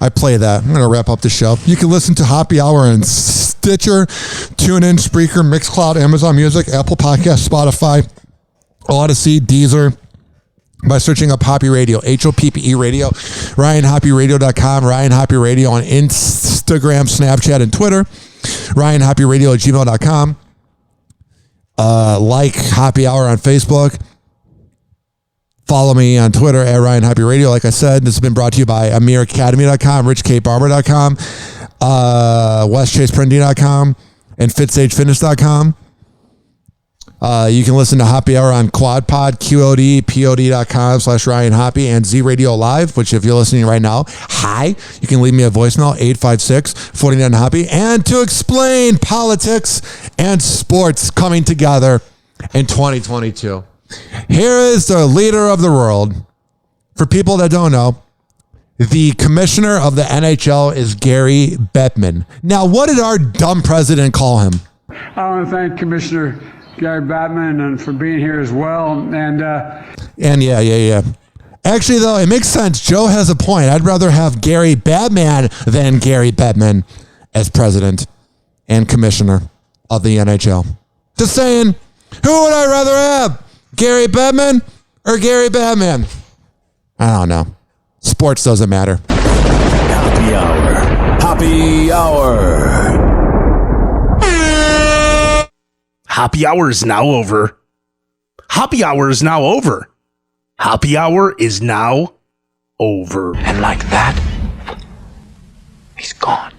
I play that, I'm going to wrap up the show. You can listen to Hoppe Hour and Stitcher, TuneIn, Spreaker, Mixcloud, Amazon Music, Apple Podcasts, Spotify, Odyssey, Deezer, by searching up Hoppe Radio, HOPPE Radio, RyanHoppeRadio.com, Ryan Hoppe Radio on Instagram, Snapchat, and Twitter, RyanHoppeRadio@gmail.com. Like Hoppe Hour on Facebook. Follow me on Twitter at Ryan Hoppe Radio. Like I said, this has been brought to you by AmirAcademy.com, RichKBarber.com. westchaseprinting.com, and fitstagefitness.com. You can listen to Hoppe Hour on QuadPod, QOD.com/Ryan Hoppe, and Z Radio Live, which if you're listening right now, hi, you can leave me a voicemail, 856-49-HOPPE. And to explain politics and sports coming together in 2022, here is the leader of the world. For people that don't know, the commissioner of the NHL is Gary Bettman. Now, what did our dumb president call him? I want to thank Commissioner Gary Bettman and for being here as well. And yeah. Actually, though, it makes sense. Joe has a point. I'd rather have Gary Batman than Gary Bettman as president and commissioner of the NHL. Just saying, who would I rather have? Gary Bettman or Gary Batman? I don't know. Sports doesn't matter. Hoppe Hour. Hoppe Hour. Hoppe Hour is now over. Hoppe Hour is now over. Hoppe Hour is now over. And like that, he's gone.